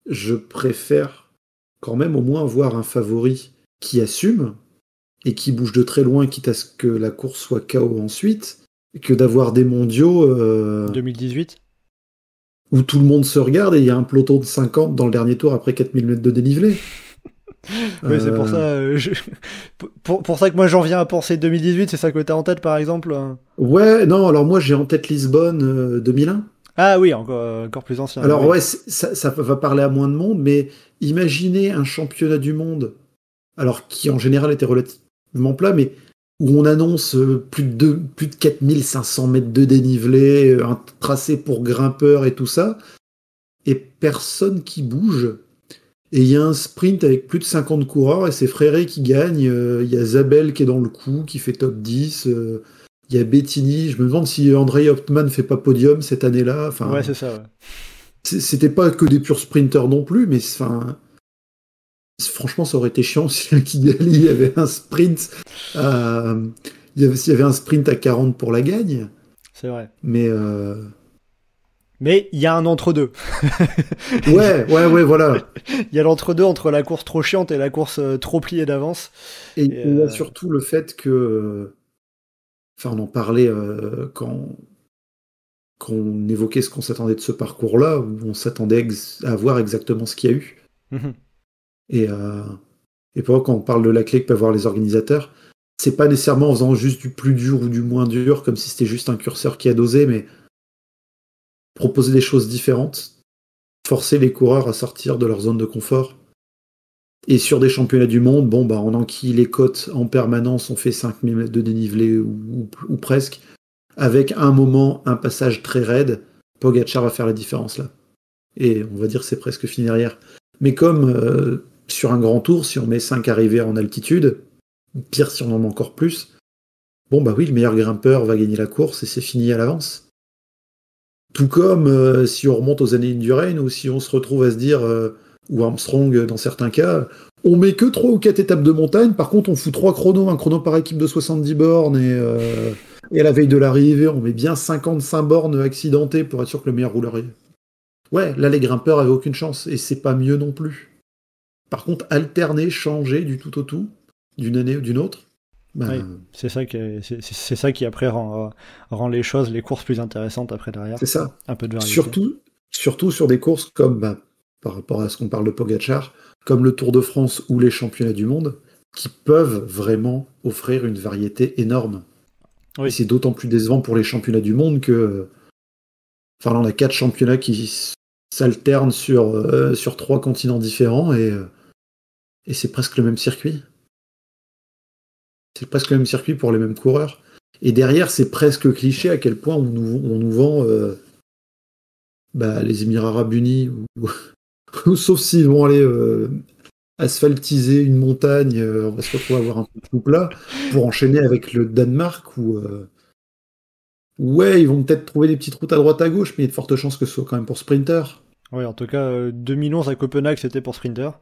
je préfère quand même au moins voir un favori qui assume et qui bouge de très loin, quitte à ce que la course soit KO ensuite, que d'avoir des mondiaux 2018 où tout le monde se regarde et il y a un peloton de 50 dans le dernier tour après 4000 mètres de dénivelé. Oui, c'est pour ça pour ça que moi j'en viens à penser 2018, c'est ça que t'as en tête par exemple? Ouais, non, alors moi j'ai en tête Lisbonne 2001. Ah oui, encore plus ancien. Alors oui. Ouais, ça va parler à moins de monde, mais imaginez un championnat du monde, alors qui en général était relativement plat, mais où on annonce plus de 4500 mètres de dénivelé, un tracé pour grimpeurs et tout ça, et personne qui bouge. Et il y a un sprint avec plus de 50 coureurs, et c'est Fréré qui gagne, il y a Zabel qui est dans le coup, qui fait top 10, il y a Bettini, je me demande si André Hauptmann fait pas podium cette année-là. Enfin, ouais, c'est ça, ouais. C'était pas que des purs sprinters non plus, mais enfin, franchement, ça aurait été chiant si un Kigali avait un sprint s'il y avait un sprint à 40 pour la gagne. C'est vrai. Mais il y a un entre-deux. ouais, voilà. Il y a l'entre-deux entre la course trop chiante et la course trop pliée d'avance. Et il y a surtout le fait que... Enfin, on en parlait quand on évoquait ce qu'on s'attendait de ce parcours-là, où on s'attendait à voir exactement ce qu'il y a eu. Mm-hmm. Et pour moi, quand on parle de la clé que peuvent avoir les organisateurs, c'est pas nécessairement en faisant juste du plus dur ou du moins dur, comme si c'était juste un curseur qui a dosé, mais proposer des choses différentes, forcer les coureurs à sortir de leur zone de confort. Et sur des championnats du monde, on enquille les côtes en permanence, on fait 5000 mètres de dénivelé ou presque, avec un moment, un passage très raide, Pogacar va faire la différence là. Et on va dire que c'est presque fini derrière. Mais comme sur un grand tour, si on met 5 arrivées en altitude, pire si on en met encore plus, bon bah oui, le meilleur grimpeur va gagner la course et c'est fini à l'avance. Tout comme si on remonte aux années Indurain, ou si on se retrouve à se dire, ou Armstrong dans certains cas, on met que 3 ou 4 étapes de montagne, par contre on fout 3 chronos, un chrono par équipe de 70 bornes, et à la veille de l'arrivée, on met bien 55 bornes accidentées pour être sûr que le meilleur rouleur est... Ouais, là les grimpeurs avaient aucune chance, et c'est pas mieux non plus. Par contre, alterner, changer du tout au tout, d'une année ou d'une autre, ben... Oui, c'est ça qui après rend les choses, les courses plus intéressantes après derrière. C'est ça. Un peu de variété. Surtout sur des courses comme, par rapport à ce qu'on parle de Pogacar, comme le Tour de France ou les championnats du monde, qui peuvent vraiment offrir une variété énorme. Oui. Et c'est d'autant plus décevant pour les championnats du monde que... Enfin là, on a 4 championnats qui s'alternent sur 3 continents différents, et c'est presque le même circuit. C'est presque le même circuit pour les mêmes coureurs. Et derrière, c'est presque cliché à quel point on nous vend les Émirats Arabes Unis, sauf s'ils vont aller asphaltiser une montagne, on va se retrouver à avoir un peu tout plat, pour enchaîner avec le Danemark, où ouais, ils vont peut-être trouver des petites routes à droite à gauche, mais il y a de fortes chances que ce soit quand même pour sprinter. Oui, en tout cas, 2011 à Copenhague, c'était pour sprinter.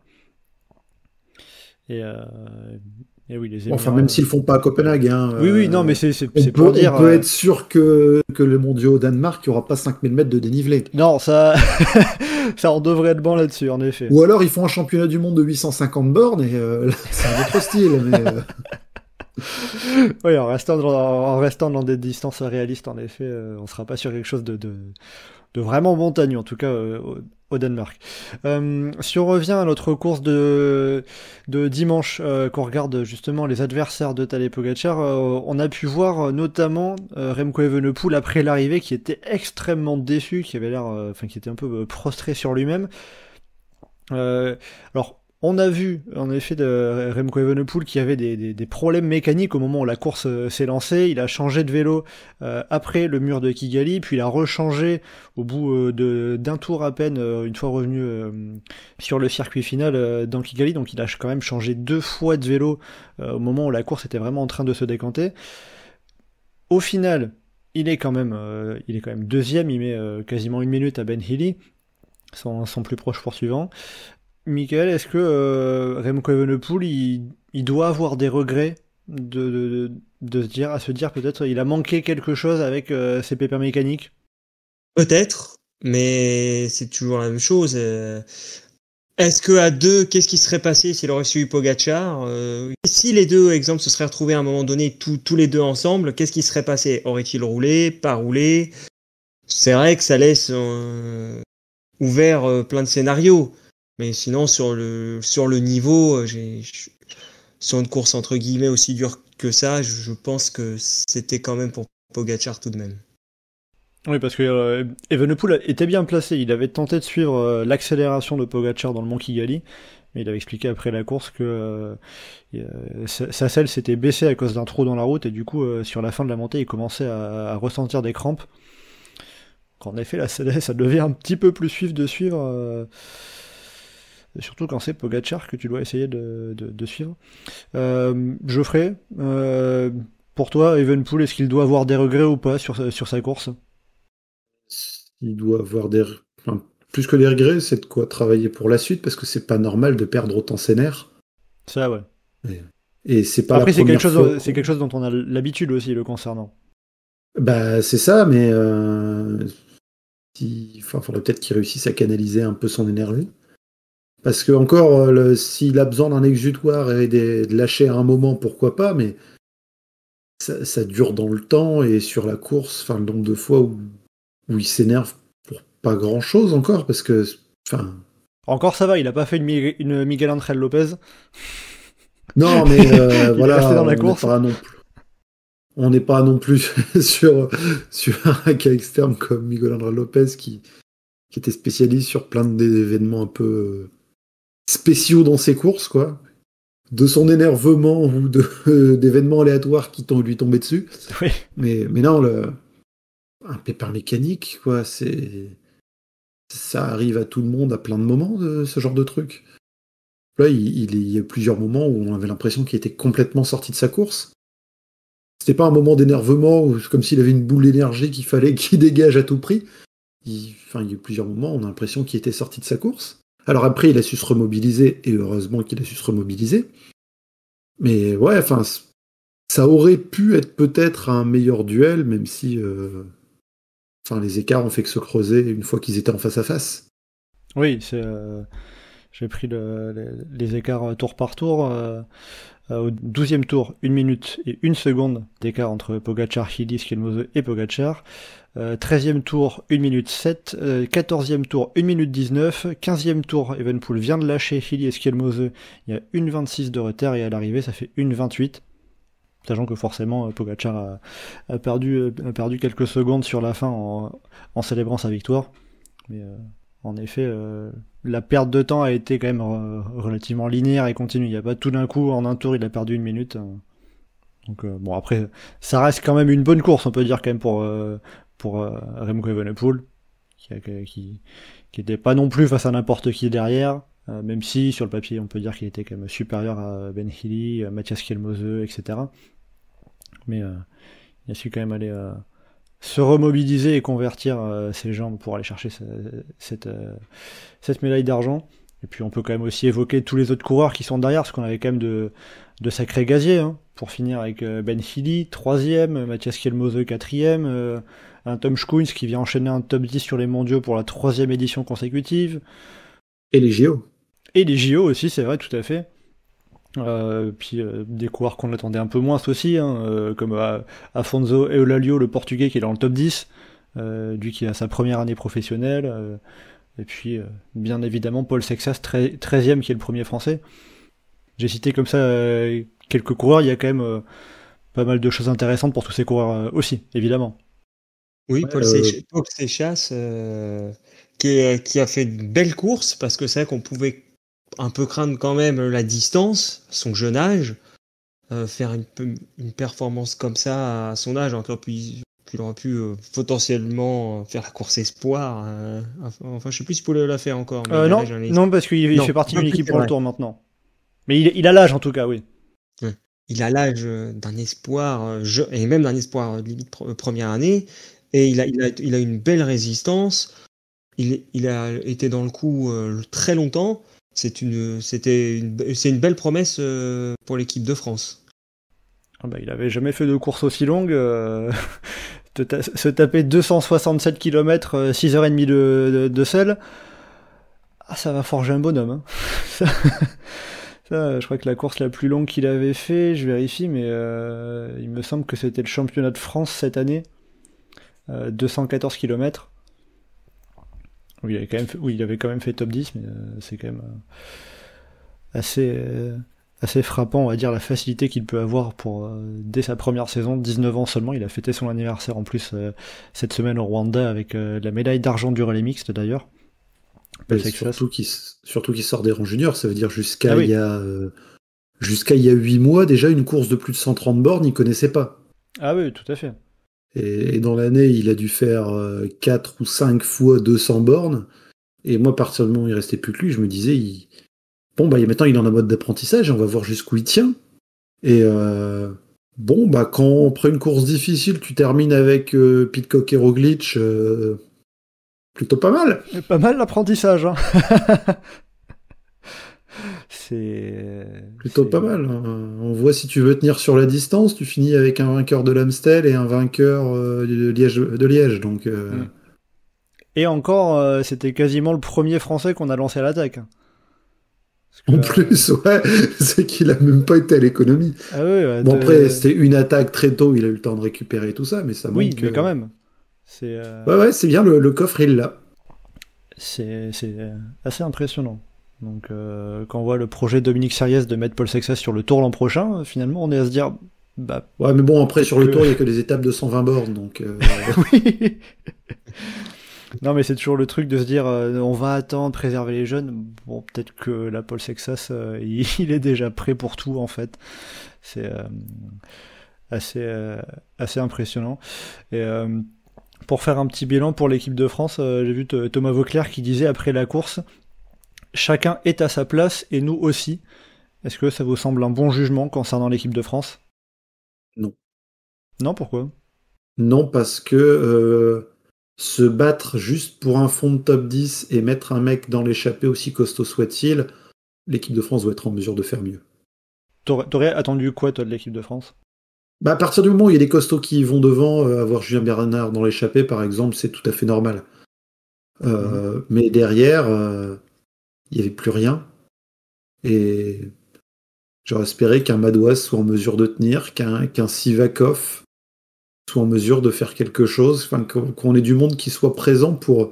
Et oui, les Émirats... Enfin, même s'ils le font pas à Copenhague. Hein, oui, non, mais c'est pour dire... On peut être sûr que le mondial au Danemark, il n'y aura pas 5000 mètres de dénivelé. Non, ça... ça, on devrait être bon là-dessus, en effet. Ou alors, ils font un championnat du monde de 850 bornes, et là, c'est un autre style, mais... Oui, en restant dans des distances réalistes, en effet, on sera pas sur quelque chose de vraiment montagneux, en tout cas au Danemark. Si on revient à notre course de dimanche, qu'on regarde justement les adversaires de Tadej Pogacar, on a pu voir notamment Remco Evenepoel après l'arrivée, qui était extrêmement déçu, qui avait l'air, qui était un peu prostré sur lui-même. Alors, on a vu, en effet, de Remco Evenepoel qui avait des problèmes mécaniques au moment où la course s'est lancée. Il a changé de vélo après le mur de Kigali, puis il a rechangé au bout d'un tour à peine, une fois revenu sur le circuit final dans Kigali. Donc il a quand même changé 2 fois de vélo au moment où la course était vraiment en train de se décanter. Au final, il est quand même deuxième, il met quasiment 1 minute à Ben Healy, son plus proche poursuivant. Michael, est-ce que Remco Evenepoel, il doit avoir des regrets de se dire peut-être il a manqué quelque chose avec ses pépins mécaniques? Peut-être, mais c'est toujours la même chose. Est-ce que à 2, qu'est-ce qui serait passé s'il aurait suivi Pogacar? Si les deux, exemple, se seraient retrouvés à un moment donné tous les deux ensemble, qu'est-ce qui serait passé? Aurait-il roulé, pas roulé? C'est vrai que ça laisse ouvert plein de scénarios. Mais sinon, sur le niveau, sur une course entre guillemets aussi dure que ça, je pense que c'était quand même pour Pogacar tout de même. Oui, parce que Evenepoel était bien placé. Il avait tenté de suivre l'accélération de Pogacar dans le Mont Kigali, mais il avait expliqué après la course que sa selle s'était baissée à cause d'un trou dans la route, et du coup, sur la fin de la montée, il commençait à ressentir des crampes. En effet, la selle, ça devient un petit peu plus suivre de suivre. Surtout quand c'est Pogacar que tu dois essayer de suivre. Geoffrey, pour toi, Evenepoel, est-ce qu'il doit avoir des regrets ou pas sur sa course? Il doit avoir plus que des regrets, c'est de quoi travailler pour la suite, parce que c'est pas normal de perdre autant ses nerfs. Ça, ouais. Et c'est pas après, la première fois. C'est quelque chose dont on a l'habitude aussi, le concernant. Bah, c'est ça, mais faudrait peut-être qu'il réussisse à canaliser un peu son énergie. Parce que encore, s'il a besoin d'un exutoire et de lâcher à un moment, pourquoi pas, mais ça dure dans le temps, et sur la course, le nombre de fois où il s'énerve pour pas grand-chose encore, parce que... Encore ça va, il a pas fait une Miguel Ángel Lopez. Non, mais voilà, dans la course. On n'est pas non plus sur un cas externe comme Miguel Ángel Lopez qui était spécialiste sur plein d'événements un peu... spéciaux dans ses courses, quoi. De son énervement ou d'événements aléatoires qui lui tombaient dessus. Oui. Mais non, un pépin mécanique, quoi. Ça arrive à tout le monde à plein de moments, ce genre de truc. Là, il y a plusieurs moments où on avait l'impression qu'il était complètement sorti de sa course. C'était pas un moment d'énervement, comme s'il avait une boule d'énergie qu'il fallait qu'il dégage à tout prix. Il y a eu plusieurs moments où on a l'impression qu'il était sorti de sa course. Alors après, il a su se remobiliser, et heureusement qu'il a su se remobiliser. Mais ouais, enfin, ça aurait pu être peut-être un meilleur duel, même si les écarts ont fait que se creuser une fois qu'ils étaient en face à face. Oui, j'ai pris les écarts tour par tour. Au 12e tour, 1 minute et 1 seconde d'écart entre Pogačar, Hili, Skelmose et Pogačar. 13e tour, 1 minute 7. 14e tour, 1 minute 19. 15e tour, Evenepoel vient de lâcher Hili et Skelmose. Il y a 1,26 de retard et à l'arrivée, ça fait 1,28. Sachant que forcément, Pogačar a perdu quelques secondes sur la fin en célébrant sa victoire. Mais en effet, la perte de temps a été quand même relativement linéaire et continue. Il n'y a pas tout d'un coup, en un tour, il a perdu 1 minute. Donc bon, après, ça reste quand même une bonne course, on peut dire quand même pour Remco Evenepoel, qui était pas non plus face à n'importe qui derrière, même si sur le papier on peut dire qu'il était quand même supérieur à Ben Hill, Mathias Skelmose, etc. Mais il a su quand même aller se remobiliser et convertir ses jambes pour aller chercher cette médaille d'argent. Et puis on peut quand même aussi évoquer tous les autres coureurs qui sont derrière, parce qu'on avait quand même de sacrés gaziers, hein, pour finir avec Ben Hill, 3e, Mathias Skelmose, 4e, un Tom Schoons qui vient enchaîner un top 10 sur les mondiaux pour la 3e édition consécutive. Et les JO. Et les JO aussi, c'est vrai, tout à fait. Puis des coureurs qu'on attendait un peu moins aussi, hein, comme Afonso Eulalio, le portugais, qui est dans le top 10, lui qui a sa première année professionnelle, et puis bien évidemment Paul Sexas, 13e, qui est le premier français. J'ai cité comme ça quelques coureurs, il y a quand même pas mal de choses intéressantes pour tous ces coureurs aussi, évidemment. Oui, Paul Seixas, qui a fait une belle course, parce que c'est vrai qu'on pouvait un peu craindre quand même la distance, son jeune âge, faire une performance comme ça à son âge, encore puis il aurait pu potentiellement faire la course espoir. Enfin, je sais plus si Paul l'a fait encore. Mais non, parce qu'il fait partie d'une équipe pour le Tour maintenant. Mais il a l'âge en tout cas, oui. Il a l'âge d'un espoir, et même d'un espoir limite première année, et il a une belle résistance. Il a été dans le coup très longtemps. C'est une belle promesse pour l'équipe de France. Il avait jamais fait de course aussi longue. Se taper 267 km, 6h30 de selle, ça va forger un bonhomme. Hein. Ça, je crois que la course la plus longue qu'il avait fait, je vérifie, mais il me semble que c'était le championnat de France cette année, 214 km. Oui, il avait quand même fait top 10, mais c'est quand même assez frappant, on va dire, la facilité qu'il peut avoir pour, dès sa première saison, 19 ans seulement. Il a fêté son anniversaire en plus cette semaine au Rwanda avec la médaille d'argent du relais mixte d'ailleurs. Surtout qu'il sort des rangs juniors, ça veut dire jusqu'à il y a 8 mois, déjà une course de plus de 130 bornes, il connaissait pas. Ah oui, tout à fait. Et dans l'année, il a dû faire 4 ou 5 fois 200 bornes. Et moi, à partir du moment où il restait plus que lui, je me disais, maintenant il est en mode d'apprentissage, on va voir jusqu'où il tient. Et quand après une course difficile, tu termines avec Pidcock et Roglic, plutôt pas mal. Pas mal l'apprentissage, hein. C'est pas mal. On voit, si tu veux tenir sur la distance, tu finis avec un vainqueur de l'Amstel et un vainqueur de Liège. Donc, Et encore, c'était quasiment le premier Français qu'on a lancé à l'attaque. En plus, ouais, c'est qu'il a même pas été à l'économie. Ah oui, après, c'était une attaque très tôt, il a eu le temps de récupérer tout ça, mais ça montre mais quand même. Ouais, c'est bien, le coffre, il l'a. C'est assez impressionnant. Donc quand on voit le projet de Dominique Sériès de mettre Paul Sexas sur le Tour l'an prochain, finalement on est à se dire ouais, mais bon, après sur le Tour il n'y a que des étapes de 120 bornes, donc oui. Non, mais c'est toujours le truc de se dire on va attendre, préserver les jeunes. Bon, peut-être que là Paul Sexas il est déjà prêt pour tout en fait. C'est assez impressionnant. Et Pour faire un petit bilan pour l'équipe de France, j'ai vu Thomas Vauclair qui disait après la course, chacun est à sa place et nous aussi. Est-ce que ça vous semble un bon jugement concernant l'équipe de France? Non. Non, pourquoi? Non, parce que se battre juste pour un fond de top 10 et mettre un mec dans l'échappée aussi costaud soit-il, l'équipe de France doit être en mesure de faire mieux. T'aurais attendu quoi, toi, de l'équipe de France? Bah, à partir du moment où il y a des costauds qui vont devant, avoir Julien Bernard dans l'échappée, par exemple, c'est tout à fait normal. Mais derrière, il n'y avait plus rien. Et j'aurais espéré qu'un Madouas soit en mesure de tenir, qu'un Sivakov soit en mesure de faire quelque chose, enfin, qu'on ait du monde qui soit présent pour,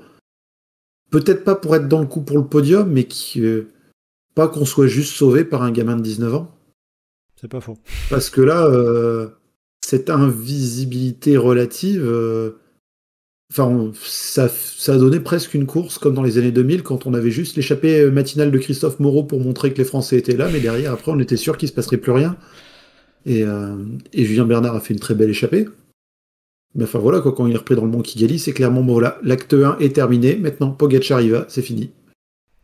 peut-être pas pour être dans le coup pour le podium, mais pas qu'on soit juste sauvé par un gamin de 19 ans. C'est pas faux. Parce que là, cette invisibilité relative, enfin, ça a donné presque une course comme dans les années 2000 quand on avait juste l'échappée matinale de Christophe Moreau pour montrer que les Français étaient là, mais derrière, après, on était sûr qu'il se passerait plus rien. Et Julien Bernard a fait une très belle échappée. Mais enfin voilà, quoi, quand il est repris dans le Mont Kigali, c'est clairement, bon, voilà, l'acte 1 est terminé, maintenant Pogacar y va, c'est fini.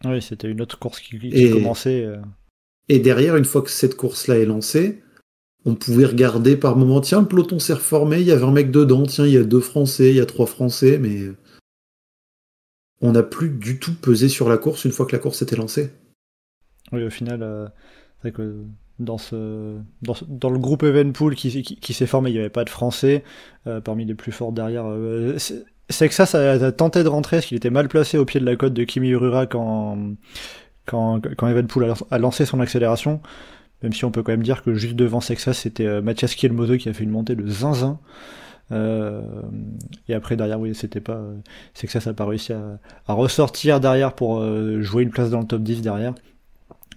Oui, c'était une autre course qui Et- commençait. Et derrière, une fois que cette course-là est lancée, on pouvait regarder par moment, tiens, le peloton s'est reformé, il y avait un mec dedans, tiens, il y a 2 Français, il y a 3 Français, mais on n'a plus du tout pesé sur la course une fois que la course était lancée. Oui, au final, c'est vrai que dans le groupe Evenpool qui s'est formé, il n'y avait pas de Français. Parmi les plus forts derrière, c'est que ça a tenté de rentrer, parce qu'il était mal placé au pied de la côte de Kimi Urura quand Evenpool a lancé son accélération. Même si on peut quand même dire que juste devant Sexas, c'était Mathias Kielmose qui a fait une montée de zinzin. Et après derrière, oui, c'était pas Sexas a pas réussi à ressortir derrière pour jouer une place dans le top 10 derrière.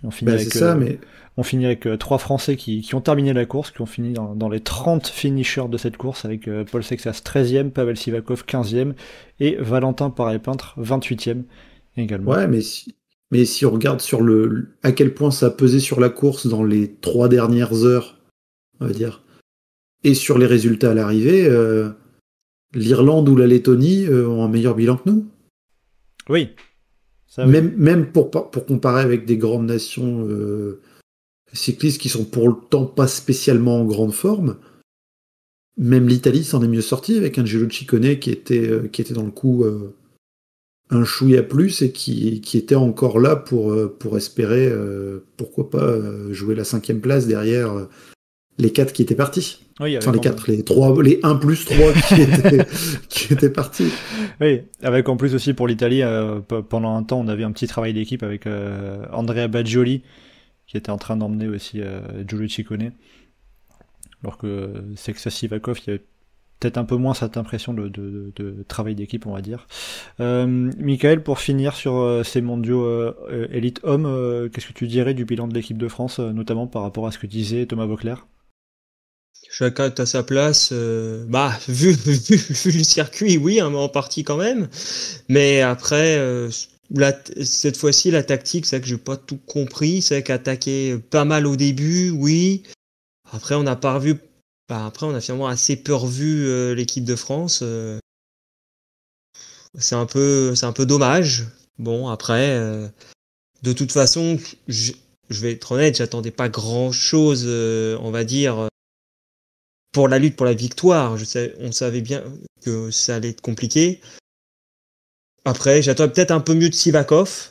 On finit Bah, avec, c'est ça, mais on finit avec 3 Français qui ont terminé la course, qui ont fini dans les 30 finishers de cette course, avec Paul Sexas 13e, Pavel Sivakov 15e, et Valentin Paré-Peintre 28e également. ouais, mais si on regarde sur à quel point ça a pesé sur la course dans les 3 dernières heures, on va dire, et sur les résultats à l'arrivée, l'Irlande ou la Lettonie ont un meilleur bilan que nous. Oui, ça oui. Même pour comparer avec des grandes nations cyclistes qui sont pour le temps pas spécialement en grande forme, même l'Italie s'en est mieux sortie avec Angelo Ciccone qui était dans le coup un chouïa plus et qui était encore là pour espérer, pourquoi pas, jouer la 5e place derrière les 4 qui étaient partis. Oui, Enfin, les 4, les 3, les 1 plus 3 qui étaient partis. Oui, avec en plus aussi pour l'Italie, pendant un temps, on avait un petit travail d'équipe avec Andrea Baggioli, qui était en train d'emmener aussi Giulio Ciccone. Alors que Sexas Sivakov, il y avait peut-être un peu moins cette impression de travail d'équipe, on va dire. Michael, pour finir sur ces mondiaux élite hommes, qu'est-ce que tu dirais du bilan de l'équipe de France, notamment par rapport à ce que disait Thomas Vauclair? Chacun est à sa place. Vu le circuit, oui, hein, en partie quand même. Mais après, cette fois-ci, la tactique, c'est que j'ai pas tout compris. C'est qu'attaquer pas mal au début, oui. Après, on n'a pas revu. Après, on a finalement assez peu revu l'équipe de France. C'est un peu dommage. Bon, après, de toute façon, je vais être honnête, j'attendais pas grand-chose, on va dire, pour la lutte pour la victoire. On savait bien que ça allait être compliqué. Après, j'attendais peut-être un peu mieux de Sivakov,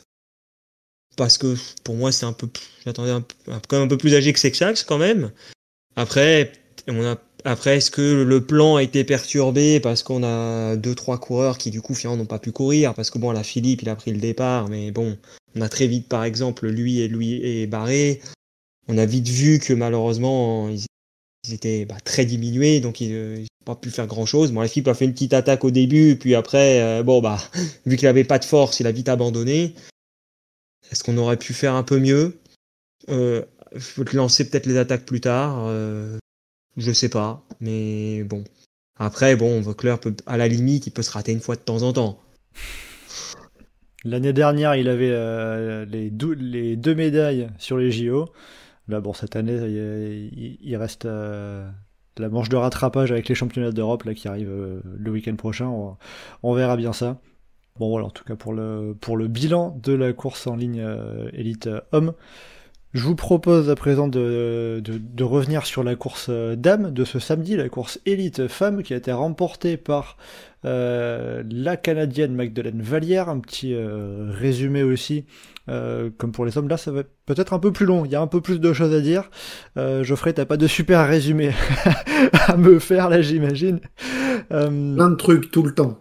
parce que pour moi, j'attendais quand même un peu plus âgé que Sexax quand même. Après, est-ce que le plan a été perturbé parce qu'on a 2-3 coureurs qui du coup finalement n'ont pas pu courir, parce que bon, la Philippe, il a pris le départ, mais bon, on a très vite par exemple lui et Barré. On a vite vu que malheureusement ils étaient très diminués, donc ils n'ont pas pu faire grand chose. Bon, la Philippe a fait une petite attaque au début, puis après, vu qu'il avait pas de force, il a vite abandonné. Est-ce qu'on aurait pu faire un peu mieux? Lancer peut-être les attaques plus tard, je sais pas, mais bon. Après, bon, Vauclair peut, à la limite, il peut se rater une fois de temps en temps. L'année dernière, il avait les 2 médailles sur les JO. Là, bon, cette année, il reste la manche de rattrapage avec les championnats d'Europe là qui arrivent le week-end prochain. On verra bien ça. Bon voilà, en tout cas pour le bilan de la course en ligne élite homme. Je vous propose à présent de revenir sur la course dames de ce samedi, la course élite femme qui a été remportée par la Canadienne Magdelaine Vallière. Un petit résumé aussi, comme pour les hommes. Là, ça va peut-être un peu plus long, il y a un peu plus de choses à dire. Geoffrey, t'as pas de super résumé à me faire là, j'imagine. Plein de trucs tout le temps.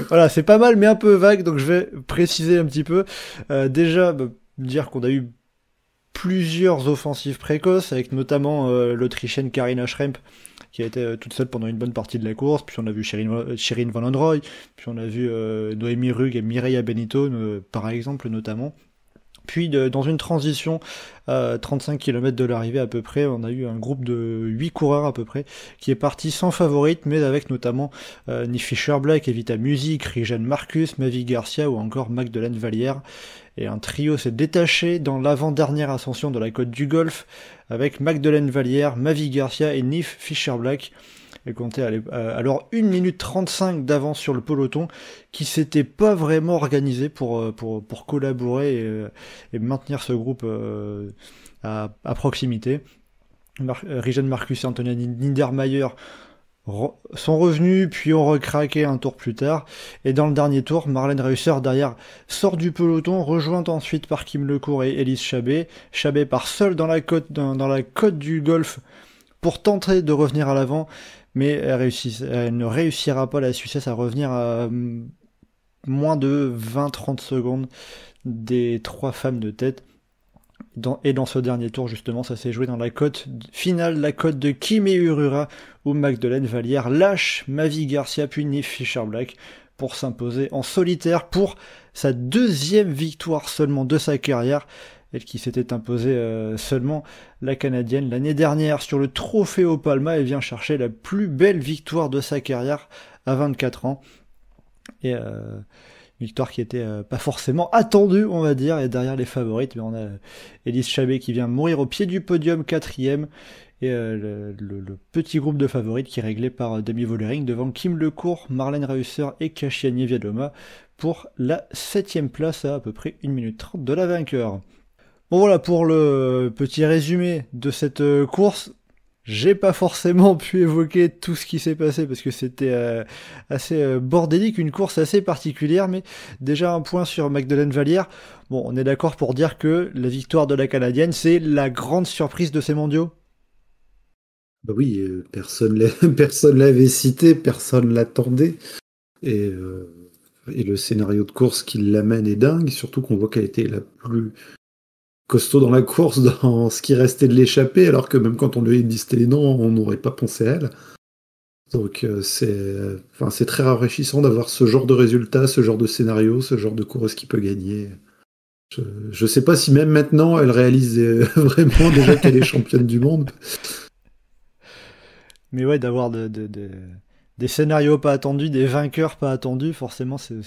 Voilà, c'est pas mal mais un peu vague, donc je vais préciser un petit peu. Déjà, dire qu'on a eu plusieurs offensives précoces, avec notamment l'Autrichienne Karina Schremp, qui a été toute seule pendant une bonne partie de la course, puis on a vu Shirin Van Androoy, puis on a vu Noémie Rugg et Mireia Benito, par exemple, notamment. Puis dans une transition à 35 km de l'arrivée à peu près, on a eu un groupe de 8 coureurs à peu près qui est parti sans favorite, mais avec notamment Nick Fischer-Black, Evita Music, Rijan Marcus, Mavi Garcia ou encore Magdelaine Vallière. Et un trio s'est détaché dans l'avant-dernière ascension de la côte du Golfe avec Magdelaine Vallière, Mavi Garcia et Nif Fischer-Black. Elle comptait alors 1 minute 35 d'avance sur le peloton qui s'était pas vraiment organisé pour collaborer et maintenir ce groupe à proximité. Rijan Marcus et Antonia Niedermayer sont revenus, puis ont recraqué un tour plus tard, et dans le dernier tour, Marlène Reusser derrière sort du peloton, rejointe ensuite par Kim Lecourt et Élise Chabet. Chabet part seule dans la côte du Golfe pour tenter de revenir à l'avant, mais elle ne réussira pas, la Suissesse, à revenir à moins de 20-30 secondes des 3 femmes de tête. Et dans ce dernier tour, justement, ça s'est joué dans la côte finale, la côte de Kim et Urura, où Magdelaine Vallière lâche Mavi Garcia puis Nif Fischer-Black pour s'imposer en solitaire pour sa 2e victoire seulement de sa carrière. Elle qui s'était imposée seulement la Canadienne l'année dernière sur le Trophée au Palma. Elle vient chercher la plus belle victoire de sa carrière à 24 ans. Et victoire qui était pas forcément attendue, on va dire, et derrière les favorites, mais on a Élise Chabet qui vient mourir au pied du podium 4e, et le petit groupe de favorites qui est réglé par Demi Vollering devant Kim Lecourt, Marlène Reusser et Kachiane Viadoma pour la 7e place à peu près 1 minute 30 de la vainqueur. Bon voilà pour le petit résumé de cette course. J'ai pas forcément pu évoquer tout ce qui s'est passé parce que c'était assez bordélique, une course assez particulière, mais déjà un point sur Magdelaine Vallière. Bon, on est d'accord pour dire que la victoire de la Canadienne, c'est la grande surprise de ces mondiaux. Bah oui, personne l'avait cité, personne l'attendait, et le scénario de course qui l'amène est dingue, surtout qu'on voit qu'elle était la plus costaud dans la course dans ce qui restait de l'échappée, alors que même quand on lui listait les noms, on n'aurait pas pensé à elle. Donc c'est très rafraîchissant d'avoir ce genre de résultat, ce genre de scénario, ce genre de coureuse qui peut gagner. Je sais pas si même maintenant elle réalise vraiment déjà qu'elle est championne du monde. Mais ouais, d'avoir des scénarios pas attendus, des vainqueurs pas attendus, forcément c'est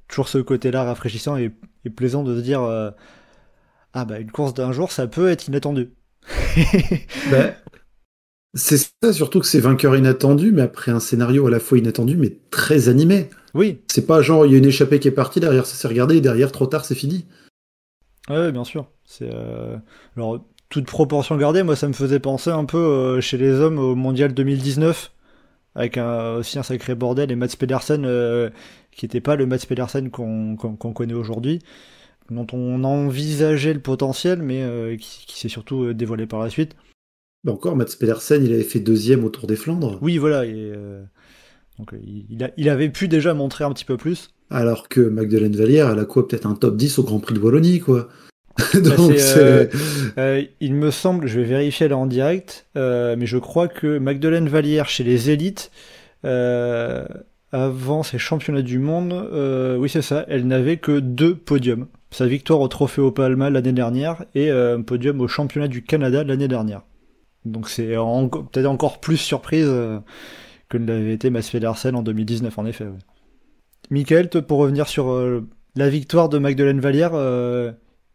toujours ce côté-là rafraîchissant et plaisant de se dire une course d'un jour, ça peut être inattendu. C'est ça, surtout que c'est vainqueur inattendu, mais après un scénario à la fois inattendu, mais très animé. Oui. C'est pas genre, il y a une échappée qui est partie, derrière ça s'est regardé, et derrière, trop tard, c'est fini. Ouais, bien sûr. Alors, toute proportion gardée, moi ça me faisait penser un peu chez les hommes au Mondial 2019, avec aussi un sacré bordel, et Mats Pedersen, qui n'était pas le Mats Pedersen qu'on connaît aujourd'hui, dont on envisageait le potentiel, mais qui s'est surtout dévoilé par la suite. Bah encore, Mats Pedersen, il avait fait 2e au Tour des Flandres. Oui, voilà, donc il avait pu déjà montrer un petit peu plus. Alors que Magdelaine Vallière, elle a quoi, peut-être un top 10 au Grand Prix de Wallonie, quoi. Donc il me semble, je vais vérifier là en direct, mais je crois que Magdelaine Vallière chez les élites, avant ses championnats du monde, oui c'est ça, elle n'avait que 2 podiums. Sa victoire au Trophée au Palma l'année dernière et un podium au championnat du Canada l'année dernière. Donc c'est peut-être encore plus surprise que ne l'avait été Mats Pedersen en 2019 en effet. Ouais. Michael, pour revenir sur la victoire de Magdelaine Vallière,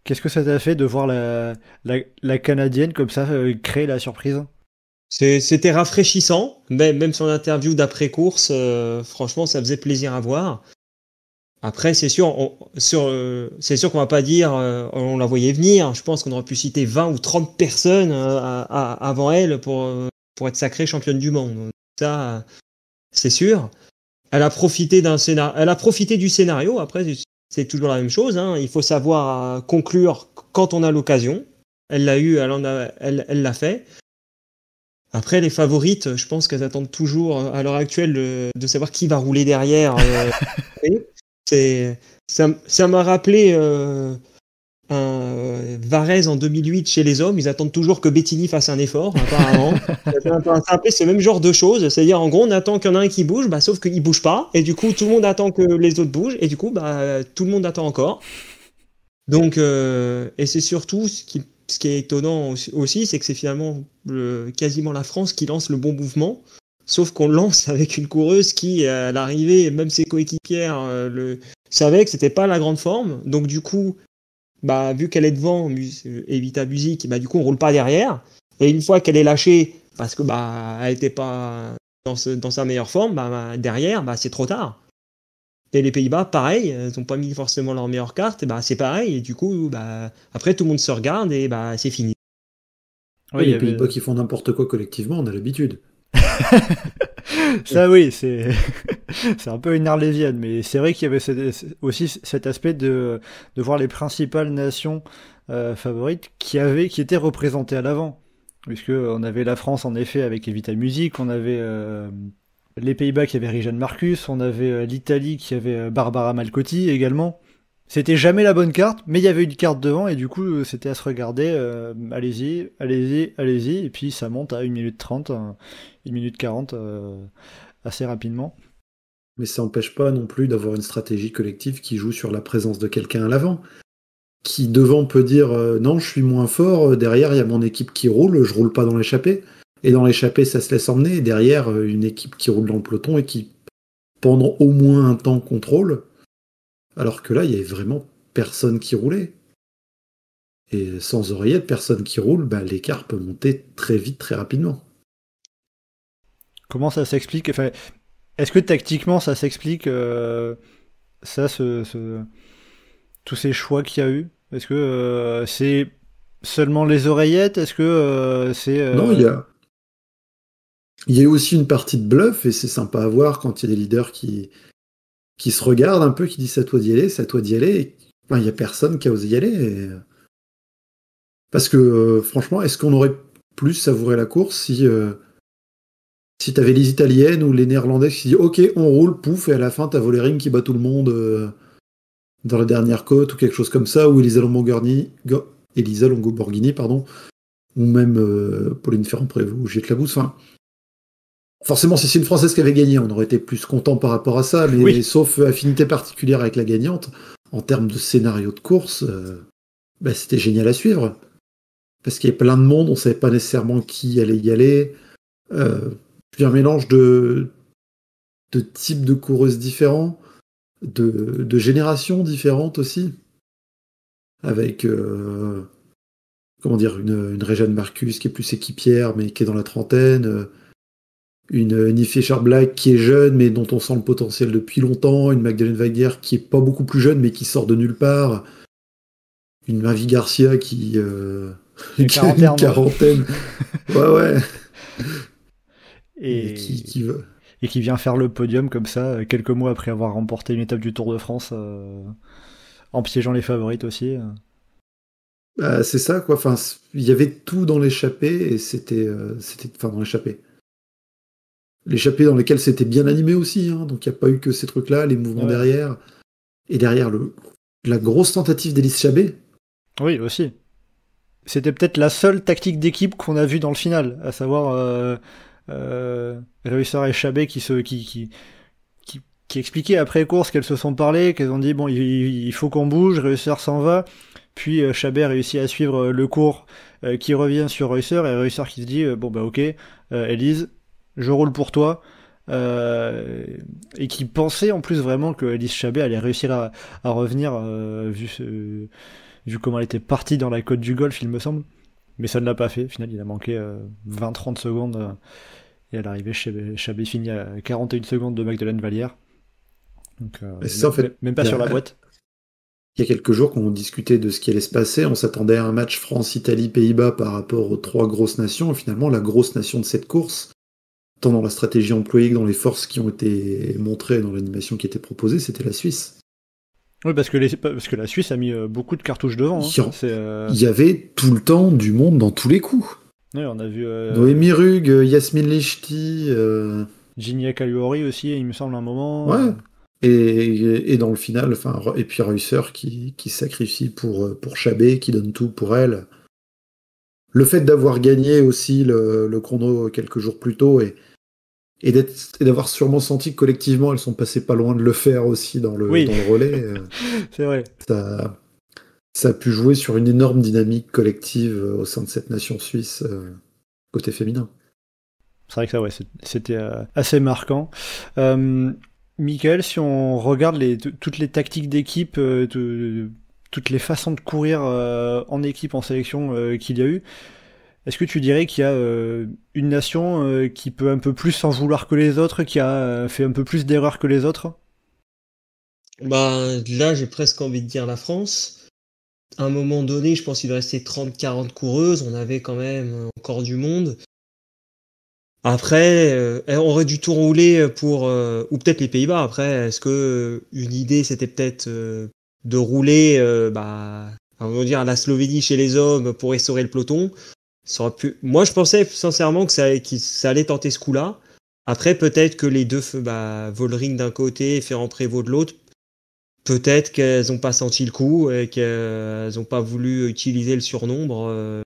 qu'est-ce que ça t'a fait de voir la Canadienne comme ça créer la surprise ? C'était rafraîchissant, même son interview d'après-course, franchement, ça faisait plaisir à voir. Après, c'est sûr, c'est sûr qu'on va pas dire, on la voyait venir. Je pense qu'on aurait pu citer 20 ou 30 personnes avant elle pour être sacrée championne du monde. Donc, ça, c'est sûr. Elle a profité du scénario. Après, c'est toujours la même chose, hein. Il faut savoir conclure quand on a l'occasion. Elle l'a eu, elle l'a fait. Après, les favorites, je pense qu'elles attendent toujours, à l'heure actuelle, de savoir qui va rouler derrière. Ça m'a rappelé un Varese en 2008 chez les hommes. Ils attendent toujours que Bettini fasse un effort, apparemment. C'est un peu ce même genre de choses. C'est-à-dire, en gros, on attend qu'il y en a un qui bouge, sauf qu'il bouge pas. Et du coup, tout le monde attend que les autres bougent. Et du coup, tout le monde attend encore. Donc, et c'est surtout ce qui est étonnant aussi, c'est que c'est finalement quasiment la France qui lance le bon mouvement. Sauf qu'on lance avec une coureuse qui, à l'arrivée, même ses coéquipières savaient que c'était pas la grande forme. Donc du coup, vu qu'elle est devant, Evita Buzik, du coup on roule pas derrière. Et une fois qu'elle est lâchée, parce que elle était pas dans sa meilleure forme, derrière, c'est trop tard. Et les Pays-Bas, pareil, ils n'ont pas mis forcément leur meilleure carte, et c'est pareil. Et du coup, après tout le monde se regarde et c'est fini. Oui, les Pays-Bas qui font n'importe quoi collectivement, on a l'habitude. Ça oui, c'est un peu une arlésienne, mais c'est vrai qu'il y avait aussi cet aspect de voir les principales nations favorites qui étaient représentées à l'avant, puisque on avait la France en effet avec Evita Music, on avait les Pays-Bas qui avaient Rijan Marcus, on avait l'Italie qui avait Barbara Malcotti également. C'était jamais la bonne carte, mais il y avait une carte devant et du coup c'était à se regarder, allez-y, et puis ça monte à 1 minute 30, 1 minute 40 assez rapidement. Mais ça n'empêche pas non plus d'avoir une stratégie collective qui joue sur la présence de quelqu'un à l'avant, qui devant peut dire non, je suis moins fort, derrière il y a mon équipe qui roule, je roule pas dans l'échappée, et dans l'échappée ça se laisse emmener, et derrière une équipe qui roule dans le peloton et qui pendant au moins un temps contrôle. Alors que là, il y avait vraiment personne qui roulait. Et sans oreillette, personne qui roule, l'écart peut monter très vite, très rapidement. Comment ça s'explique ? Enfin, est-ce que tactiquement ça s'explique tous ces choix qu'il y a eu ? Est-ce que c'est seulement les oreillettes ? Est-ce que c'est... Non, il y a eu aussi une partie de bluff, et c'est sympa à voir quand il y a des leaders qui se regardent un peu, qui disent c'est à toi d'y aller, c'est à toi d'y aller, et il n'y a personne qui a osé y aller. Parce que franchement, est-ce qu'on aurait plus savouré la course si t'avais les Italiennes ou les Néerlandaises qui disent ok, on roule, pouf, et à la fin t'as Vollering qui bat tout le monde dans la dernière côte ou quelque chose comme ça, ou Elisa Longo-Borghini, ou même Pauline Ferrand-Prévôt ou Juliette Labousse. Enfin, forcément, si c'est une Française qui avait gagné, on aurait été plus content par rapport à ça, mais oui. Sauf affinité particulière avec la gagnante, en termes de scénario de course, c'était génial à suivre. Parce qu'il y avait plein de monde, on savait pas nécessairement qui allait y aller. Puis un mélange de types de coureuses différents, de générations différentes aussi. Avec une Réjeanne Marcus qui est plus équipière, mais qui est dans la trentaine. Une Niffy Black qui est jeune, mais dont on sent le potentiel depuis longtemps. Une Magdalene Wagner qui est pas beaucoup plus jeune, mais qui sort de nulle part. Une Mavi Garcia qui a une quarantaine. Ouais. Et qui vient faire le podium comme ça, quelques mois après avoir remporté une étape du Tour de France, en piégeant les favorites aussi. C'est ça, quoi. Enfin, il y avait tout dans l'échappée, et c'était dans l'échappée. L'échappée dans lesquelles c'était bien animé aussi, hein, donc il n'y a pas eu que ces trucs-là, les mouvements derrière. Et derrière, la grosse tentative d'Élise Chabet. Oui, aussi. C'était peut-être la seule tactique d'équipe qu'on a vue dans le final, à savoir Reusser et Chabet qui expliquaient après course qu'elles se sont parlé, qu'elles ont dit bon, il faut qu'on bouge, Reusser s'en va, puis Chabet réussit à suivre le cours qui revient sur Reusser, et Reusser qui se dit ok, Élise, je roule pour toi, et qui pensait en plus vraiment que Élise Chabet allait réussir à revenir vu comment elle était partie dans la côte du Golfe, il me semble. mais ça ne l'a pas fait. Au final, il a manqué 20-30 secondes et à l'arrivée, Chabé finit à 41 secondes de Magdalene Vallière. Donc, Et c'est ça, en fait, même pas sur la boîte. il y a quelques jours, quand on discutait de ce qui allait se passer, on s'attendait à un match France-Italie-Pays-Bas par rapport aux 3 grosses nations. Et finalement, la grosse nation de cette course, tant dans la stratégie employée que dans les forces qui ont été montrées dans l'animation qui était proposée, c'était la Suisse. Oui, parce que la Suisse a mis beaucoup de cartouches devant. Hein. Il y avait tout le temps du monde dans tous les coups. Oui, on a vu Noémie Rugg, Yasmine Lechti, Gignac Kaluori aussi, il me semble, un moment. Ouais. Et dans le final, et puis Reusser qui sacrifie pour Chabé, qui donne tout pour elle. Le fait d'avoir gagné aussi le chrono quelques jours plus tôt et d'avoir sûrement senti que collectivement elles sont passées pas loin de le faire aussi dans le relais. C'est vrai. Ça a pu jouer sur une énorme dynamique collective au sein de cette nation suisse côté féminin. C'est vrai que ça, ouais, c'était assez marquant. Michael, si on regarde toutes les tactiques d'équipe, toutes les façons de courir en équipe, en sélection qu'il y a eu, est-ce que tu dirais qu'il y a une nation qui peut un peu plus s'en vouloir que les autres, qui a fait un peu plus d'erreurs que les autres? Bah, là, j'ai presque envie de dire la France. À un moment donné, je pense qu'il restait 30-40 coureuses. On avait quand même encore du monde. Après, on aurait dû tout rouler pour... ou peut-être les Pays-Bas. Après, est-ce que une idée, c'était peut-être de rouler on va dire à la Slovénie chez les hommes pour essorer le peloton? Ça aurait pu... Moi, je pensais sincèrement que ça allait tenter ce coup-là. Après, peut-être que les deux, Vollering d'un côté et Ferrand-Prévot de l'autre, peut-être qu'elles n'ont pas senti le coup et qu'elles n'ont pas voulu utiliser le surnombre,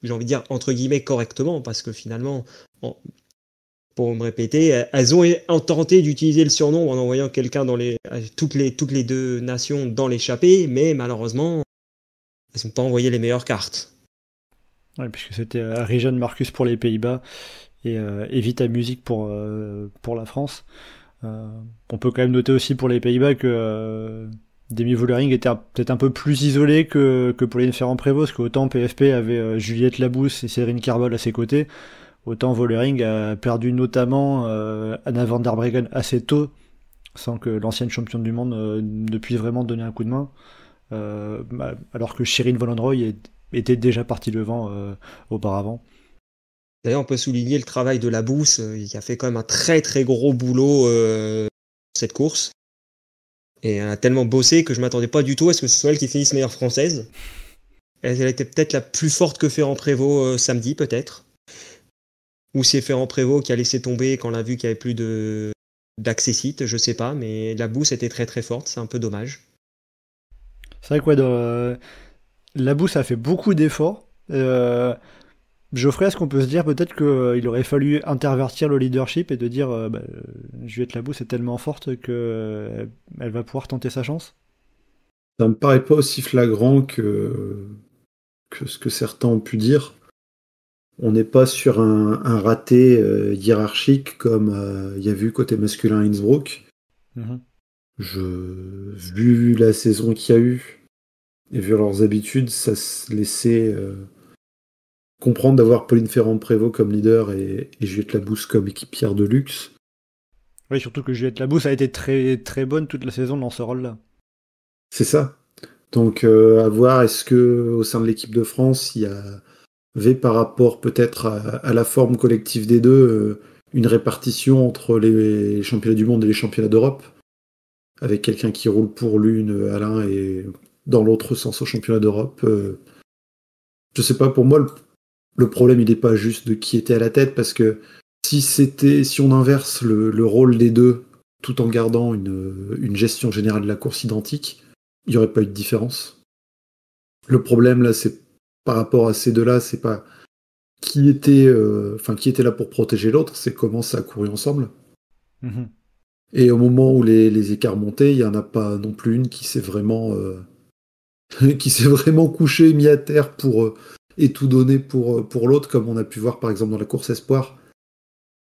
j'ai envie de dire, entre guillemets, correctement, parce que finalement, pour me répéter, elles ont tenté d'utiliser le surnombre en envoyant quelqu'un dans toutes les deux nations dans l'échappée, mais malheureusement, elles n'ont pas envoyé les meilleures cartes. Ouais, puisque c'était Rijan Marcus pour les Pays-Bas et Evita Music pour la France. On peut quand même noter aussi pour les Pays-Bas que Demi Vollering était peut-être un peu plus isolé que Pauline Ferrand-Prévot, parce qu'autant PFP avait Juliette Labousse et Céline Carbol à ses côtés, autant Vollering a perdu notamment Anna van der Breggen assez tôt, sans que l'ancienne championne du monde ne puisse vraiment donner un coup de main, alors que Shirin Van Androoy était déjà partie devant auparavant. D'ailleurs, on peut souligner le travail de Labousse, qui a fait quand même un très très gros boulot cette course. Et elle a tellement bossé que je m'attendais pas du tout à ce que ce soit elle qui finisse meilleure française. Elle était peut-être la plus forte que Ferrand-Prévot samedi, peut-être. Ou c'est Ferrand-Prévot qui a laissé tomber quand on a vu qu'il n'y avait plus d'accessite, je sais pas, mais Labousse était très très forte, c'est un peu dommage. C'est vrai que Labousse a fait beaucoup d'efforts. Geoffrey, est-ce qu'on peut se dire peut-être qu'il aurait fallu intervertir le leadership et de dire Juliette Labousse est tellement forte qu'elle va pouvoir tenter sa chance? Ça me paraît pas aussi flagrant que ce que certains ont pu dire. On n'est pas sur un raté hiérarchique comme il y a vu côté masculin à Innsbruck. Vu la saison qu'il y a eu et vu leurs habitudes, ça se laissait comprendre d'avoir Pauline Ferrand-Prévot comme leader et Juliette Labousse comme équipière de luxe. Oui, surtout que Juliette Labousse a été très très bonne toute la saison dans ce rôle-là. C'est ça. Donc à voir, est-ce que au sein de l'équipe de France, il y avait par rapport peut-être à la forme collective des deux, une répartition entre les championnats du monde et les championnats d'Europe, avec quelqu'un qui roule pour l'une à l'un et dans l'autre sens au championnat d'Europe. Je sais pas, pour moi, le problème, il n'est pas juste de qui était à la tête, parce que si on inverse le rôle des deux, tout en gardant une gestion générale de la course identique, il n'y aurait pas eu de différence. Le problème, là, c'est par rapport à ces deux-là, c'est pas qui était là pour protéger l'autre, c'est comment ça a couru ensemble. Mm-hmm. Et au moment où les écarts montaient, il n'y en a pas non plus une qui s'est vraiment couchée, mis à terre et tout donner pour l'autre, comme on a pu voir par exemple dans la course Espoir,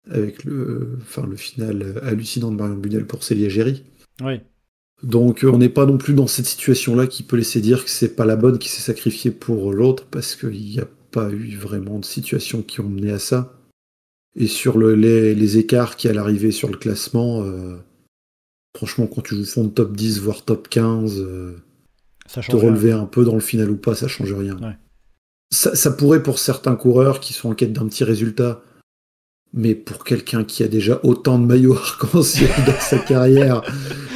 avec le final hallucinant de Marion Bunel pour Célia Géry. Oui. Donc on n'est pas non plus dans cette situation-là qui peut laisser dire que c'est pas la bonne qui s'est sacrifiée pour l'autre, parce qu'il y a pas eu vraiment de situations qui ont mené à ça. Et sur les écarts qui à l'arrivée sur le classement, franchement, quand tu joues fond de top 10, voire top 15, te relever un peu dans le final ou pas, ça change rien. Ouais. Ça pourrait pour certains coureurs qui sont en quête d'un petit résultat, mais pour quelqu'un qui a déjà autant de maillots arc-en-ciel dans sa carrière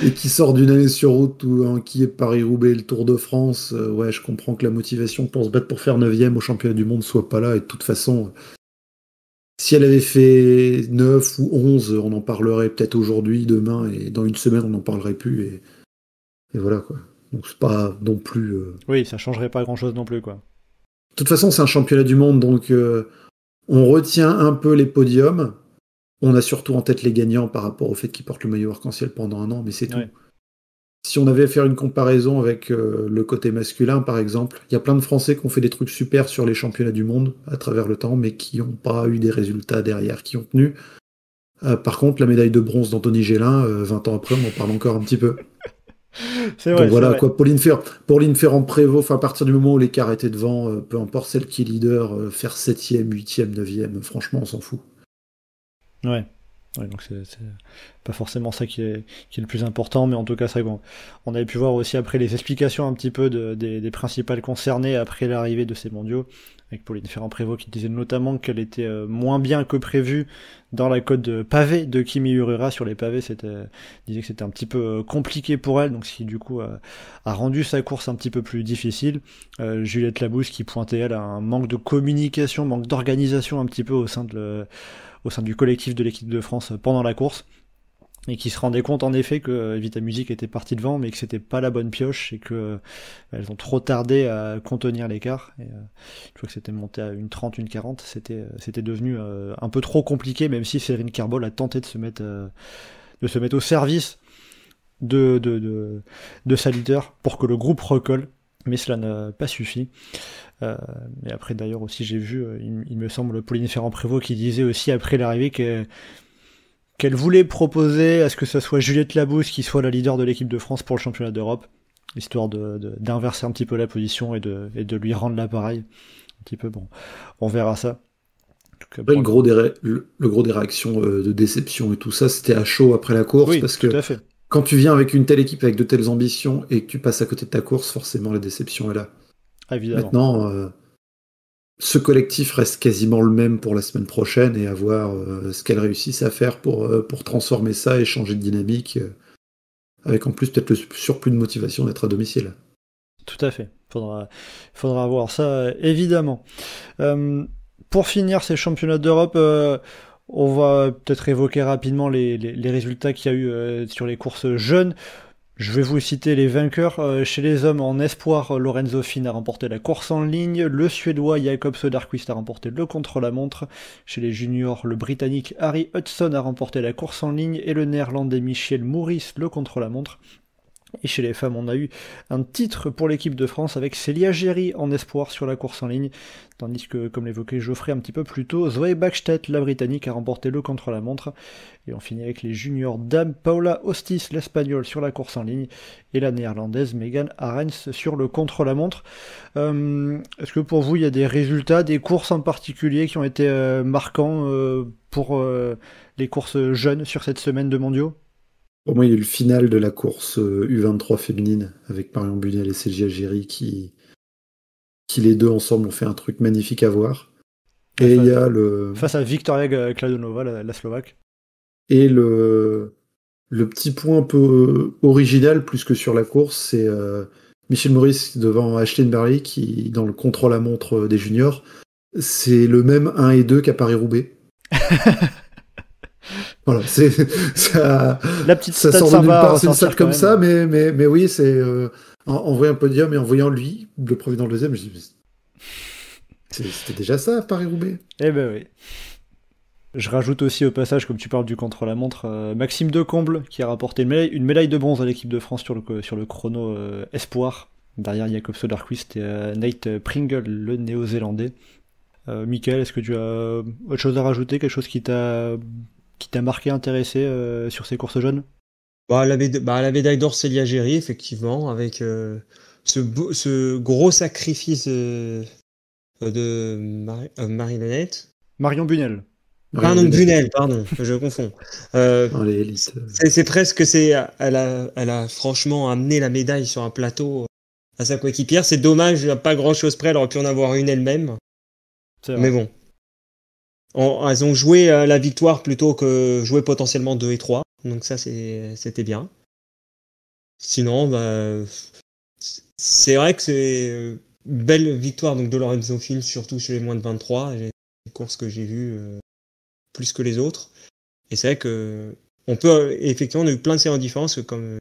et qui sort d'une année sur route ou qui est Paris-Roubaix, le Tour de France, ouais, je comprends que la motivation pour se battre pour faire 9e au championnat du monde soit pas là. Et de toute façon, si elle avait fait 9 ou 11, on en parlerait peut-être aujourd'hui, demain, et dans une semaine, on n'en parlerait plus. Et voilà, quoi. Donc c'est pas non plus... Oui, ça changerait pas grand-chose non plus, quoi. De toute façon, c'est un championnat du monde, donc on retient un peu les podiums. On a surtout en tête les gagnants par rapport au fait qu'ils portent le maillot arc-en-ciel pendant un an, mais c'est tout. Ouais. Si on avait à faire une comparaison avec le côté masculin, par exemple, il y a plein de Français qui ont fait des trucs super sur les championnats du monde à travers le temps, mais qui n'ont pas eu des résultats derrière, qui ont tenu. Par contre, la médaille de bronze d'Anthony Gélin, 20 ans après, on en parle encore un petit peu. C'est vrai. Donc voilà, vrai. quoi. Pauline Ferrand-Prévot, à partir du moment où l'écart était devant, peu importe celle qui est leader, faire 7e, 8e, 9e, franchement, on s'en fout. Ouais. Ouais, donc c'est pas forcément ça qui est le plus important, mais en tout cas, c'est bon. On avait pu voir aussi après les explications un petit peu des principales concernées après l'arrivée de ces mondiaux, avec Pauline Ferrand-Prévot qui disait notamment qu'elle était moins bien que prévu dans la côte de pavé de Kimi Urura. Sur les pavés, disait que c'était un petit peu compliqué pour elle, donc ce qui du coup a rendu sa course un petit peu plus difficile. Juliette Labousse qui pointait elle à un manque de communication, manque d'organisation un petit peu au sein du collectif de l'équipe de France pendant la course, et qui se rendait compte en effet que Vita Music était parti devant, mais que c'était pas la bonne pioche, et que elles ont trop tardé à contenir l'écart. Et je crois que c'était monté à une 30, une 40, c'était devenu un peu trop compliqué, même si Céline Carbol a tenté de se mettre au service de sa leader pour que le groupe recolle, mais cela n'a pas suffi. Et après d'ailleurs aussi j'ai vu, il me semble, Pauline Ferrand-Prévot qui disait aussi après l'arrivée qu'elle voulait proposer à ce que ce soit Juliette Labousse qui soit la leader de l'équipe de France pour le championnat d'Europe, histoire d'inverser un petit peu la position et de lui rendre l'appareil un petit peu. Bon, on verra ça. Cas, le gros des réactions de déception et tout ça, c'était à chaud après la course, oui, parce que quand tu viens avec une telle équipe, avec de telles ambitions, et que tu passes à côté de ta course, forcément la déception est là. Évidemment. Maintenant, ce collectif reste quasiment le même pour la semaine prochaine, et à voir ce qu'elles réussissent à faire pour transformer ça et changer de dynamique, avec en plus peut-être le surplus de motivation d'être à domicile. Tout à fait. Faudra voir ça, évidemment. Pour finir ces championnats d'Europe, on va peut-être évoquer rapidement les résultats qu'il y a eu sur les courses jeunes. Je vais vous citer les vainqueurs. Chez les hommes en espoir, Lorenzo Finn a remporté la course en ligne. Le Suédois Jakob Söderqvist a remporté le contre-la-montre. Chez les juniors, le Britannique Harry Hudson a remporté la course en ligne et le Néerlandais Michiel Moeris le contre-la-montre. Et chez les femmes, on a eu un titre pour l'équipe de France avec Célia Géry en espoir sur la course en ligne, tandis que, comme l'évoquait Geoffrey un petit peu plus tôt, Zoe Bachstedt, la Britannique, a remporté le contre-la-montre. Et on finit avec les juniors dames, Paula Hostis, l'Espagnole, sur la course en ligne, et la Néerlandaise Megan Arens sur le contre-la-montre. Est-ce que pour vous, il y a des résultats, des courses en particulier qui ont été marquants pour les courses jeunes sur cette semaine de mondiaux ? Pour moi, il y a eu le final de la course U23 féminine avec Marion Bunel et Célia Géry qui les deux ensemble ont fait un truc magnifique à voir. Et il y a face à Victoria Kladonova, la Slovaque. Et le petit point un peu original, plus que sur la course, c'est Michiel Moeris devant Aisling Barley qui, dans le contre-la-montre des juniors, c'est le même 1 et 2 qu'à Paris-Roubaix. Voilà, ça. La petite ça sort de nulle part, c'est une stat comme ça, mais oui, c'est en voyant un podium et en voyant lui, le premier dans le deuxième, je dis, c'était déjà ça, Paris-Roubaix. Eh ben oui. Je rajoute aussi au passage, comme tu parles du contre-la-montre, Maxime Decomble qui a rapporté une médaille de bronze à l'équipe de France sur le chrono espoir, derrière Jakob Söderqvist et Nate Pringle, le néo-zélandais. Mickaël, est-ce que tu as autre chose à rajouter, quelque chose qui t'a marqué, intéressé sur ces courses jeunes ? La médaille d'or Célia Géry, effectivement, avec ce gros sacrifice de Marie-Hélène. Marion Bunel. Pardon, Bunel, pardon, je confonds. C'est presque, elle a franchement amené la médaille sur un plateau à sa coéquipière. C'est dommage, il n'y a pas grand-chose près, elle aurait pu en avoir une elle-même. Mais bon. Elles ont joué la victoire plutôt que jouer potentiellement 2 et 3. Donc ça, c'était bien. Sinon, c'est vrai que c'est une belle victoire donc, de Lorenzo Films, surtout chez les moins de 23. C'est une course que j'ai vue plus que les autres. Et c'est vrai que effectivement, on a eu plein de séries en différence, comme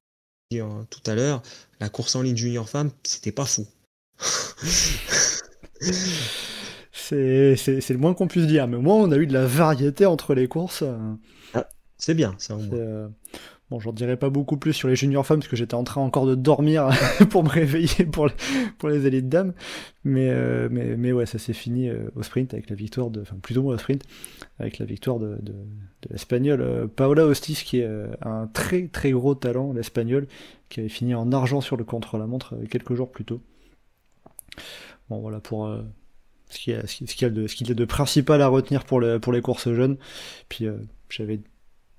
je disais tout à l'heure, la course en ligne junior femme, c'était pas fou. C'est le moins qu'on puisse dire, mais au moins on a eu de la variété entre les courses. C'est bien, ça. Bon, j'en dirai pas beaucoup plus sur les juniors femmes parce que j'étais en train encore de dormir pour me réveiller pour les élites dames. Mais ouais, ça s'est fini au sprint avec la victoire plutôt au sprint, avec la victoire de l'Espagnole Paola Hostis, qui est un très très gros talent, l'Espagnol, qui avait fini en argent sur le contre-la-montre quelques jours plus tôt. Bon, voilà pour ce qu'il y a de principal à retenir pour les courses jeunes. Puis j'avais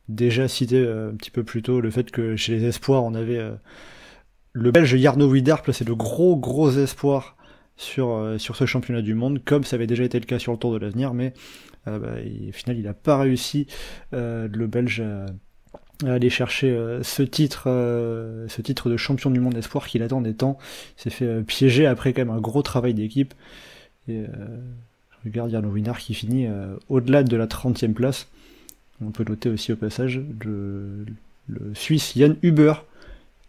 déjà cité un petit peu plus tôt le fait que chez les espoirs, on avait le Belge Jarno Widerp, c'est le gros espoir sur ce championnat du monde, comme ça avait déjà été le cas sur le Tour de l'Avenir, mais au final, il n'a pas réussi, le Belge, à aller chercher ce titre de champion du monde espoir qu'il attendait tant. Il s'est fait piéger après quand même un gros travail d'équipe. Et je regarde Jarno Widerp qui finit au-delà de la 30e place. On peut noter aussi au passage le Suisse Jan Huber,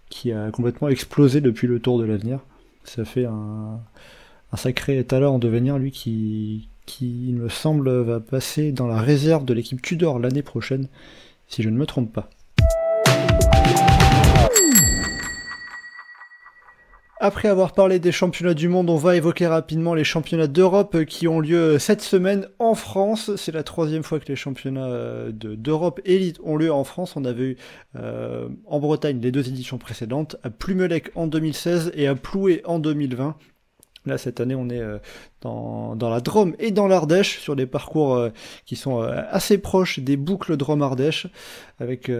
qui a complètement explosé depuis le Tour de l'Avenir. Ça fait un sacré talent en devenir, lui, qui il me semble va passer dans la réserve de l'équipe Tudor l'année prochaine, si je ne me trompe pas. Après avoir parlé des championnats du monde, on va évoquer rapidement les championnats d'Europe qui ont lieu cette semaine en France. C'est la 3e fois que les championnats d'Europe élite ont lieu en France. On avait eu en Bretagne les 2 éditions précédentes, à Plumelec en 2016 et à Ploué en 2020. Là, cette année, on est dans la Drôme et dans l'Ardèche, sur des parcours qui sont assez proches des boucles Drôme-Ardèche, avec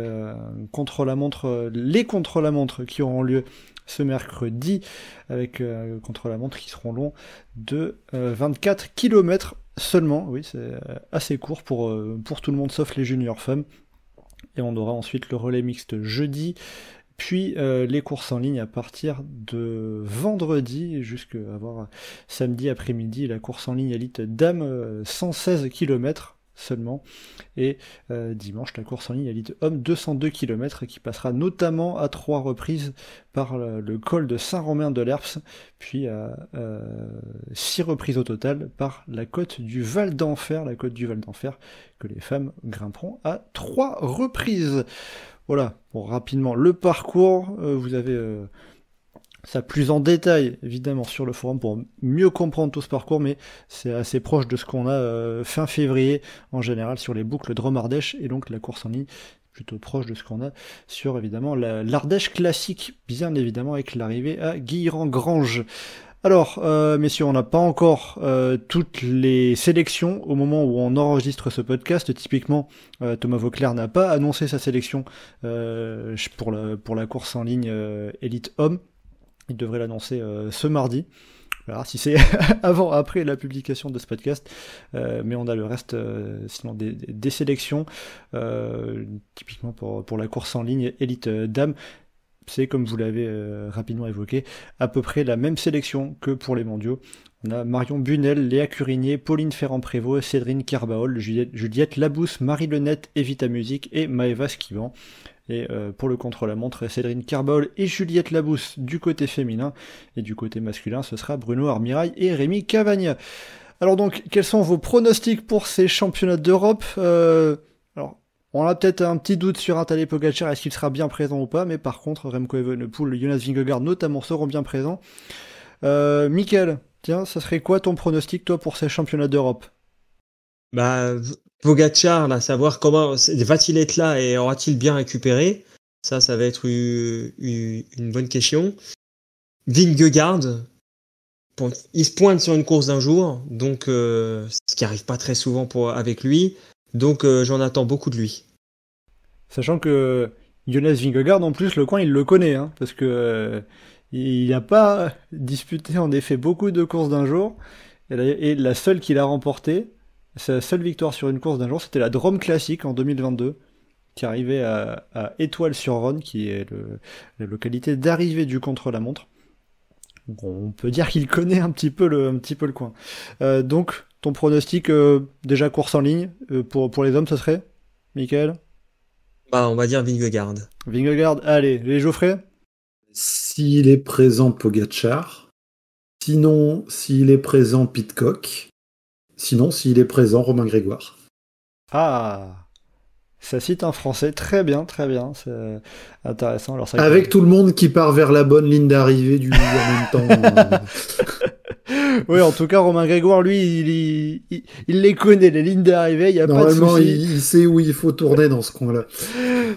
contre-la-montre, les contre-la-montre qui auront lieu ce mercredi, avec contre-la-montre qui seront longs de 24 km seulement. Oui, c'est assez court pour tout le monde, sauf les juniors femmes. Et on aura ensuite le relais mixte jeudi, puis les courses en ligne à partir de vendredi, jusqu'à avoir samedi après-midi la course en ligne élite dame 116 km seulement, et dimanche la course en ligne élite homme 202 km, qui passera notamment à 3 reprises par le col de Saint-Romain-de-l'Herps, puis à 6 reprises au total par la côte du Val d'Enfer, que les femmes grimperont à 3 reprises. Voilà, bon, rapidement, le parcours, vous avez ça plus en détail, évidemment, sur le forum pour mieux comprendre tout ce parcours, mais c'est assez proche de ce qu'on a fin février, en général, sur les boucles Drôme-Ardèche, et donc la course en ligne, plutôt proche de ce qu'on a sur, évidemment, l'Ardèche classique, bien évidemment, avec l'arrivée à Guilherand-Granges. Alors, messieurs, on n'a pas encore toutes les sélections au moment où on enregistre ce podcast. Typiquement, Thomas Vauclair n'a pas annoncé sa sélection pour la course en ligne Elite Homme. Il devrait l'annoncer ce mardi. Alors, si c'est avant, après la publication de ce podcast, mais on a le reste, sinon des sélections, typiquement pour la course en ligne Elite Dame. C'est, comme vous l'avez rapidement évoqué, à peu près la même sélection que pour les mondiaux. On a Marion Bunel, Léa Curigné, Pauline Ferrand-Prévot, Cédrine Carbaol, Juliette Labousse, Marie Lenette, Evita Music et Maëva Skivan. Et pour le contre-la-montre, Cédrine Carbaol et Juliette Labousse du côté féminin. Et du côté masculin, ce sera Bruno Armirail et Rémi Cavagna. Alors donc, quels sont vos pronostics pour ces championnats d'Europe ? Alors, on a peut-être un petit doute sur un Tadej Pogačar, est-ce qu'il sera bien présent ou pas, mais par contre, Remco Evenepoel, Jonas Vingegaard notamment seront bien présents. Mickaël, tiens, ça serait quoi ton pronostic, toi, pour ces championnats d'Europe ? Pogačar, là, savoir comment va-t-il être là et aura-t-il bien récupéré ? Ça va être une bonne question. Vingegaard, il se pointe sur une course d'un jour, donc ce qui arrive pas très souvent avec lui. Donc j'en attends beaucoup de lui. Sachant que Jonas Vingegaard, en plus, le coin, il le connaît, hein, parce que il n'a pas disputé en effet beaucoup de courses d'un jour, et la seule qu'il a remportée, sa seule victoire sur une course d'un jour, c'était la Drôme Classic en 2022, qui arrivait à Étoile-sur-Rhône, qui est la localité d'arrivée du contre-la-montre. Donc on peut dire qu'il connaît un petit peu le coin. Donc, ton pronostic, déjà course en ligne, pour les hommes, ce serait, Michael? Bah, on va dire Vingegaard. Vingegaard, allez, les Geoffrey? S'il est présent, Pogacar. Sinon, s'il est présent, Pidcock. Sinon, s'il est présent, Romain Grégoire. Ah, ça cite un français, très bien, c'est intéressant. Alors, ça Avec tout le monde qui part vers la bonne ligne d'arrivée du en même temps. Oui, en tout cas, Romain Grégoire, lui, il les connaît, les lignes d'arrivée, il n'y a pas de souci. Normalement, il sait où il faut tourner dans ce coin-là.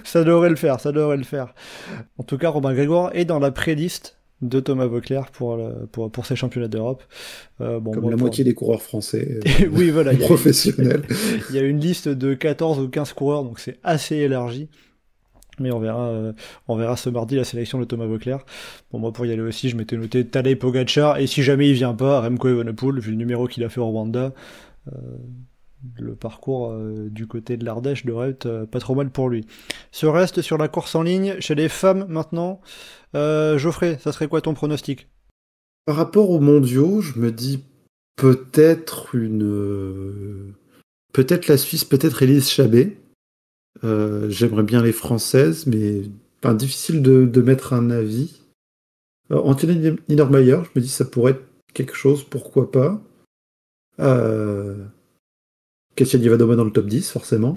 Ça devrait le faire. En tout cas, Romain Grégoire est dans la pré-liste de Thomas Voeckler pour ces championnats d'Europe. Comme la moitié des coureurs français oui, voilà, professionnels. Il y a une liste de 14 ou 15 coureurs, donc c'est assez élargi. Mais on verra ce mardi la sélection de Thomas Voeckler. Bon, moi, pour y aller aussi, je m'étais noté Tadej Pogacar, et si jamais il vient pas, Remco Evenepoel, vu le numéro qu'il a fait au Rwanda, le parcours du côté de l'Ardèche devrait être pas trop mal pour lui. Ce reste sur la course en ligne, chez les femmes maintenant. Geoffrey, ça serait quoi ton pronostic? Par rapport aux mondiaux, je me dis peut-être peut-être la Suisse, peut-être Élise Chabet. J'aimerais bien les Françaises, mais difficile de mettre un avis. Anthony Niedermayer, je me dis ça pourrait être quelque chose, pourquoi pas. Katia Divadoma dans le top 10, forcément.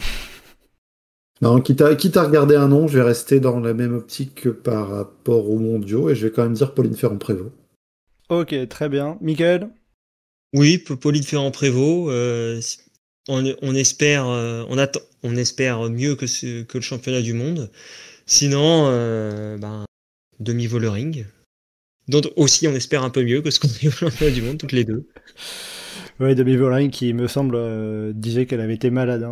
Non, quitte à regarder un nom, je vais rester dans la même optique que par rapport aux mondiaux, et je vais quand même dire Pauline Ferrand-Prévot. Ok, très bien. Michael? Oui, Pauline Ferrand-Prévôt. On espère, on espère mieux que le championnat du monde. Sinon, demi-Vollering. Donc aussi, on espère un peu mieux que ce qu'on a eu au championnat du monde, toutes les deux. Oui, demi-Vollering qui, me semble, disait qu'elle avait été malade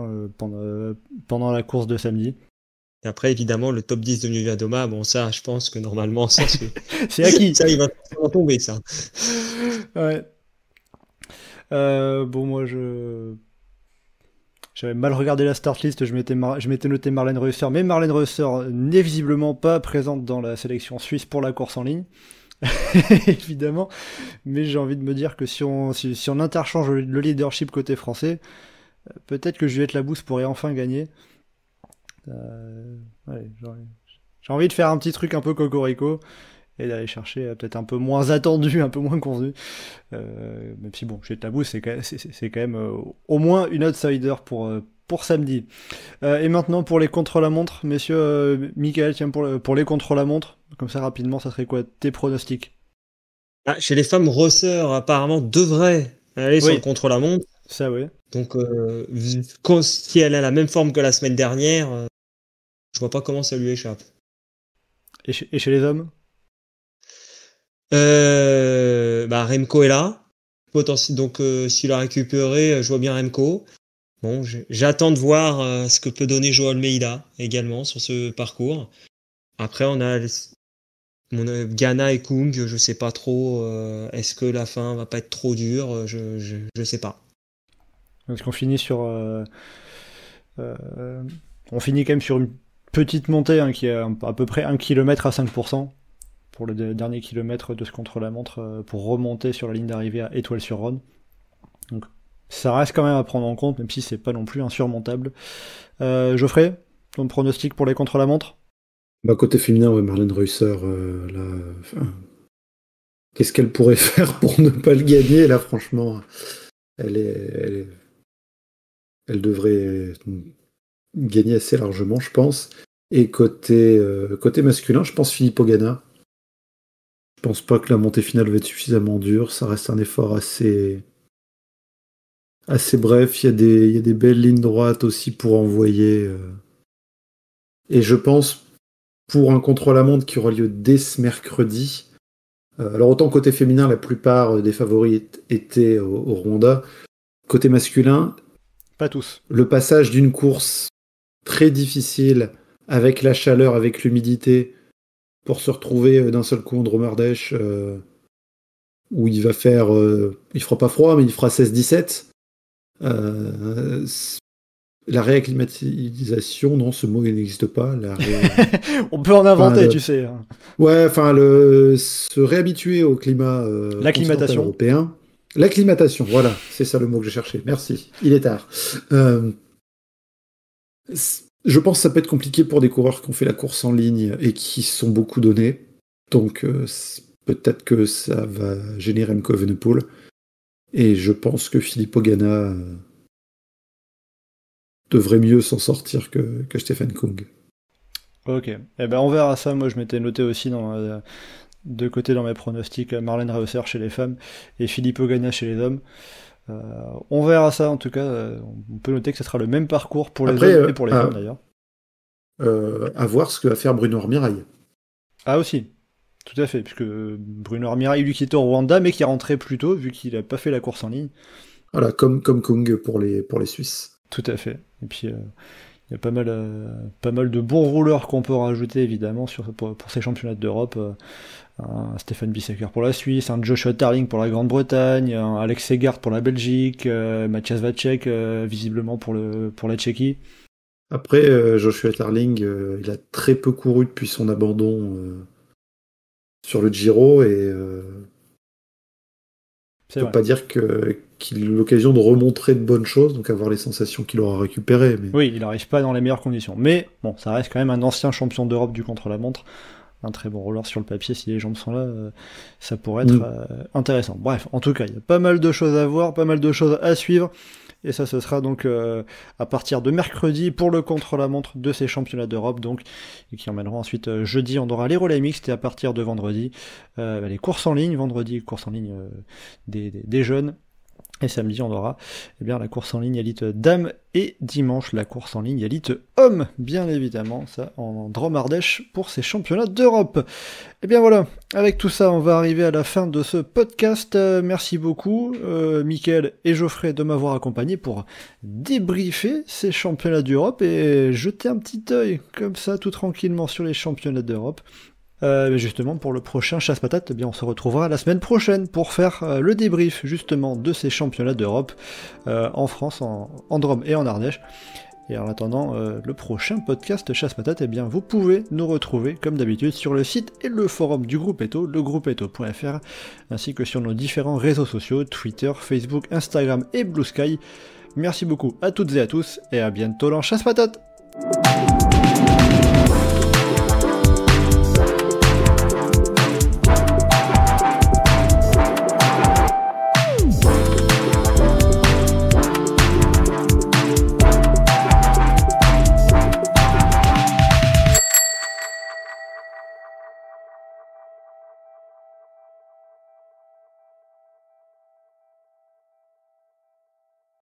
pendant la course de samedi. Et après, évidemment, le top 10 de Nuvia-Doma, bon, ça, je pense que normalement, ça, c'est acquis. Ça, il va tomber, ça. Ouais. Bon, moi, j'avais mal regardé la start list, je m'étais noté Marlène Reusser, mais Marlène Reusser n'est visiblement pas présente dans la sélection suisse pour la course en ligne. Évidemment, mais j'ai envie de me dire que si on interchange le leadership côté français, peut-être que Juliette Labousse pourrait enfin gagner. J'ai envie de faire un petit truc un peu cocorico et d'aller chercher peut-être un peu moins attendu, un peu moins convenu. Même si bon, Juliette Labousse c'est quand même au moins une outsider pour samedi. Et maintenant pour les contre-la-montre, messieurs, Michael, tiens, pour les contre-la-montre, comme ça rapidement, ça serait quoi tes pronostics? Chez les femmes, Rosser apparemment devrait aller sur le contre-la-montre. Ça, oui. Donc, si elle a la même forme que la semaine dernière, je vois pas comment ça lui échappe. Et chez les hommes? Remco est là. Donc, s'il a récupéré, je vois bien Remco. Bon, j'attends de voir ce que peut donner Joao Almeida également sur ce parcours. Après, on a Ghana et Kung, je sais pas trop. Est-ce que la fin va pas être trop dure? Je sais pas. Est-ce qu'on finit sur... on finit quand même sur une petite montée qui est à peu près 1 km à 5% pour le dernier kilomètre de ce contre-la-montre pour remonter sur la ligne d'arrivée à Étoile-sur-Rhône. Donc ça reste quand même à prendre en compte, même si c'est pas non plus insurmontable. Geoffrey, ton pronostic pour les contre-la-montre? Côté féminin, Marlène Reusser, qu'est-ce qu'elle pourrait faire pour ne pas le gagner? Là, franchement, elle devrait gagner assez largement, je pense. Et côté masculin, je pense Filippo Ganna. Je pense pas que la montée finale va être suffisamment dure. Ça reste un effort assez bref. Il y a des belles lignes droites aussi pour envoyer. Et je pense, pour un contre-la-montre qui aura lieu dès ce mercredi, Alors autant côté féminin, la plupart des favoris étaient au Rwanda. Côté masculin, pas tous. Le passage d'une course très difficile, avec la chaleur, avec l'humidité, pour se retrouver d'un seul coup en Dromardèche, où il va faire... il fera pas froid, mais il fera 16-17. La réacclimatisation, non, ce mot il n'existe pas. On peut en inventer, tu sais. Ouais, enfin, se réhabituer au climat l'acclimatation européen. L'acclimatation, voilà, c'est ça le mot que j'ai cherché. Merci, il est tard. Je pense que ça peut être compliqué pour des coureurs qui ont fait la course en ligne et qui se sont beaucoup donnés. Donc, peut-être que ça va gêner Remco Evenepoel. Et je pense que Filippo Ganna devrait mieux s'en sortir que Stefan Kung. Ok, eh ben on verra ça. Moi je m'étais noté aussi de côté dans mes pronostics Marlène Reusser chez les femmes et Filippo Ganna chez les hommes. On verra ça en tout cas. On peut noter que ce sera le même parcours pour les hommes et pour les femmes d'ailleurs. À voir ce que va faire Bruno Armirail. Ah aussi, tout à fait, puisque Bruno Armirail lui quittait au Rwanda mais qui est rentré plus tôt vu qu'il n'a pas fait la course en ligne. Voilà, comme Kung pour les Suisses. Tout à fait. Et puis il y a pas mal de bons rouleurs qu'on peut rajouter évidemment pour ces championnats d'Europe. Un Stéphane Bissecker pour la Suisse, un Joshua Tarling pour la Grande-Bretagne, un Alex Segard pour la Belgique, Matthias Vacek visiblement pour la Tchéquie. Après, Joshua Tarling, il a très peu couru depuis son abandon sur le Giro et on ne peut pas dire qu'il a eu l'occasion de remontrer de bonnes choses, donc avoir les sensations qu'il aura récupérées. Mais... Oui, il n'arrive pas dans les meilleures conditions. Mais bon, ça reste quand même un ancien champion d'Europe du contre-la-montre. Un très bon roller sur le papier, si les jambes sont là, ça pourrait être intéressant. Bref, en tout cas, il y a pas mal de choses à voir, pas mal de choses à suivre. Et ça, ce sera donc à partir de mercredi pour le contre-la-montre de ces championnats d'Europe, donc, et qui emmèneront ensuite jeudi, on aura les relais mixtes, et à partir de vendredi, les courses en ligne, vendredi, courses en ligne des jeunes, et samedi, on aura la course en ligne élite dames, et dimanche, la course en ligne élite hommes, bien évidemment, ça en Dromardèche pour ces championnats d'Europe. Et bien voilà, avec tout ça, on va arriver à la fin de ce podcast. Merci beaucoup, Mickaël et Geoffrey, de m'avoir accompagné pour débriefer ces championnats d'Europe et jeter un petit œil, comme ça, tout tranquillement, sur les championnats d'Europe. Justement pour le prochain Chasse-Patate, on se retrouvera la semaine prochaine pour faire le débrief justement de ces championnats d'Europe en France, en Drôme et en Ardèche. Et en attendant le prochain podcast Chasse-Patate, vous pouvez nous retrouver comme d'habitude sur le site et le forum du groupe Eto, legroupeeto.fr, ainsi que sur nos différents réseaux sociaux, Twitter, Facebook, Instagram et Blue Sky. Merci beaucoup à toutes et à tous, et à bientôt dans Chasse-Patate.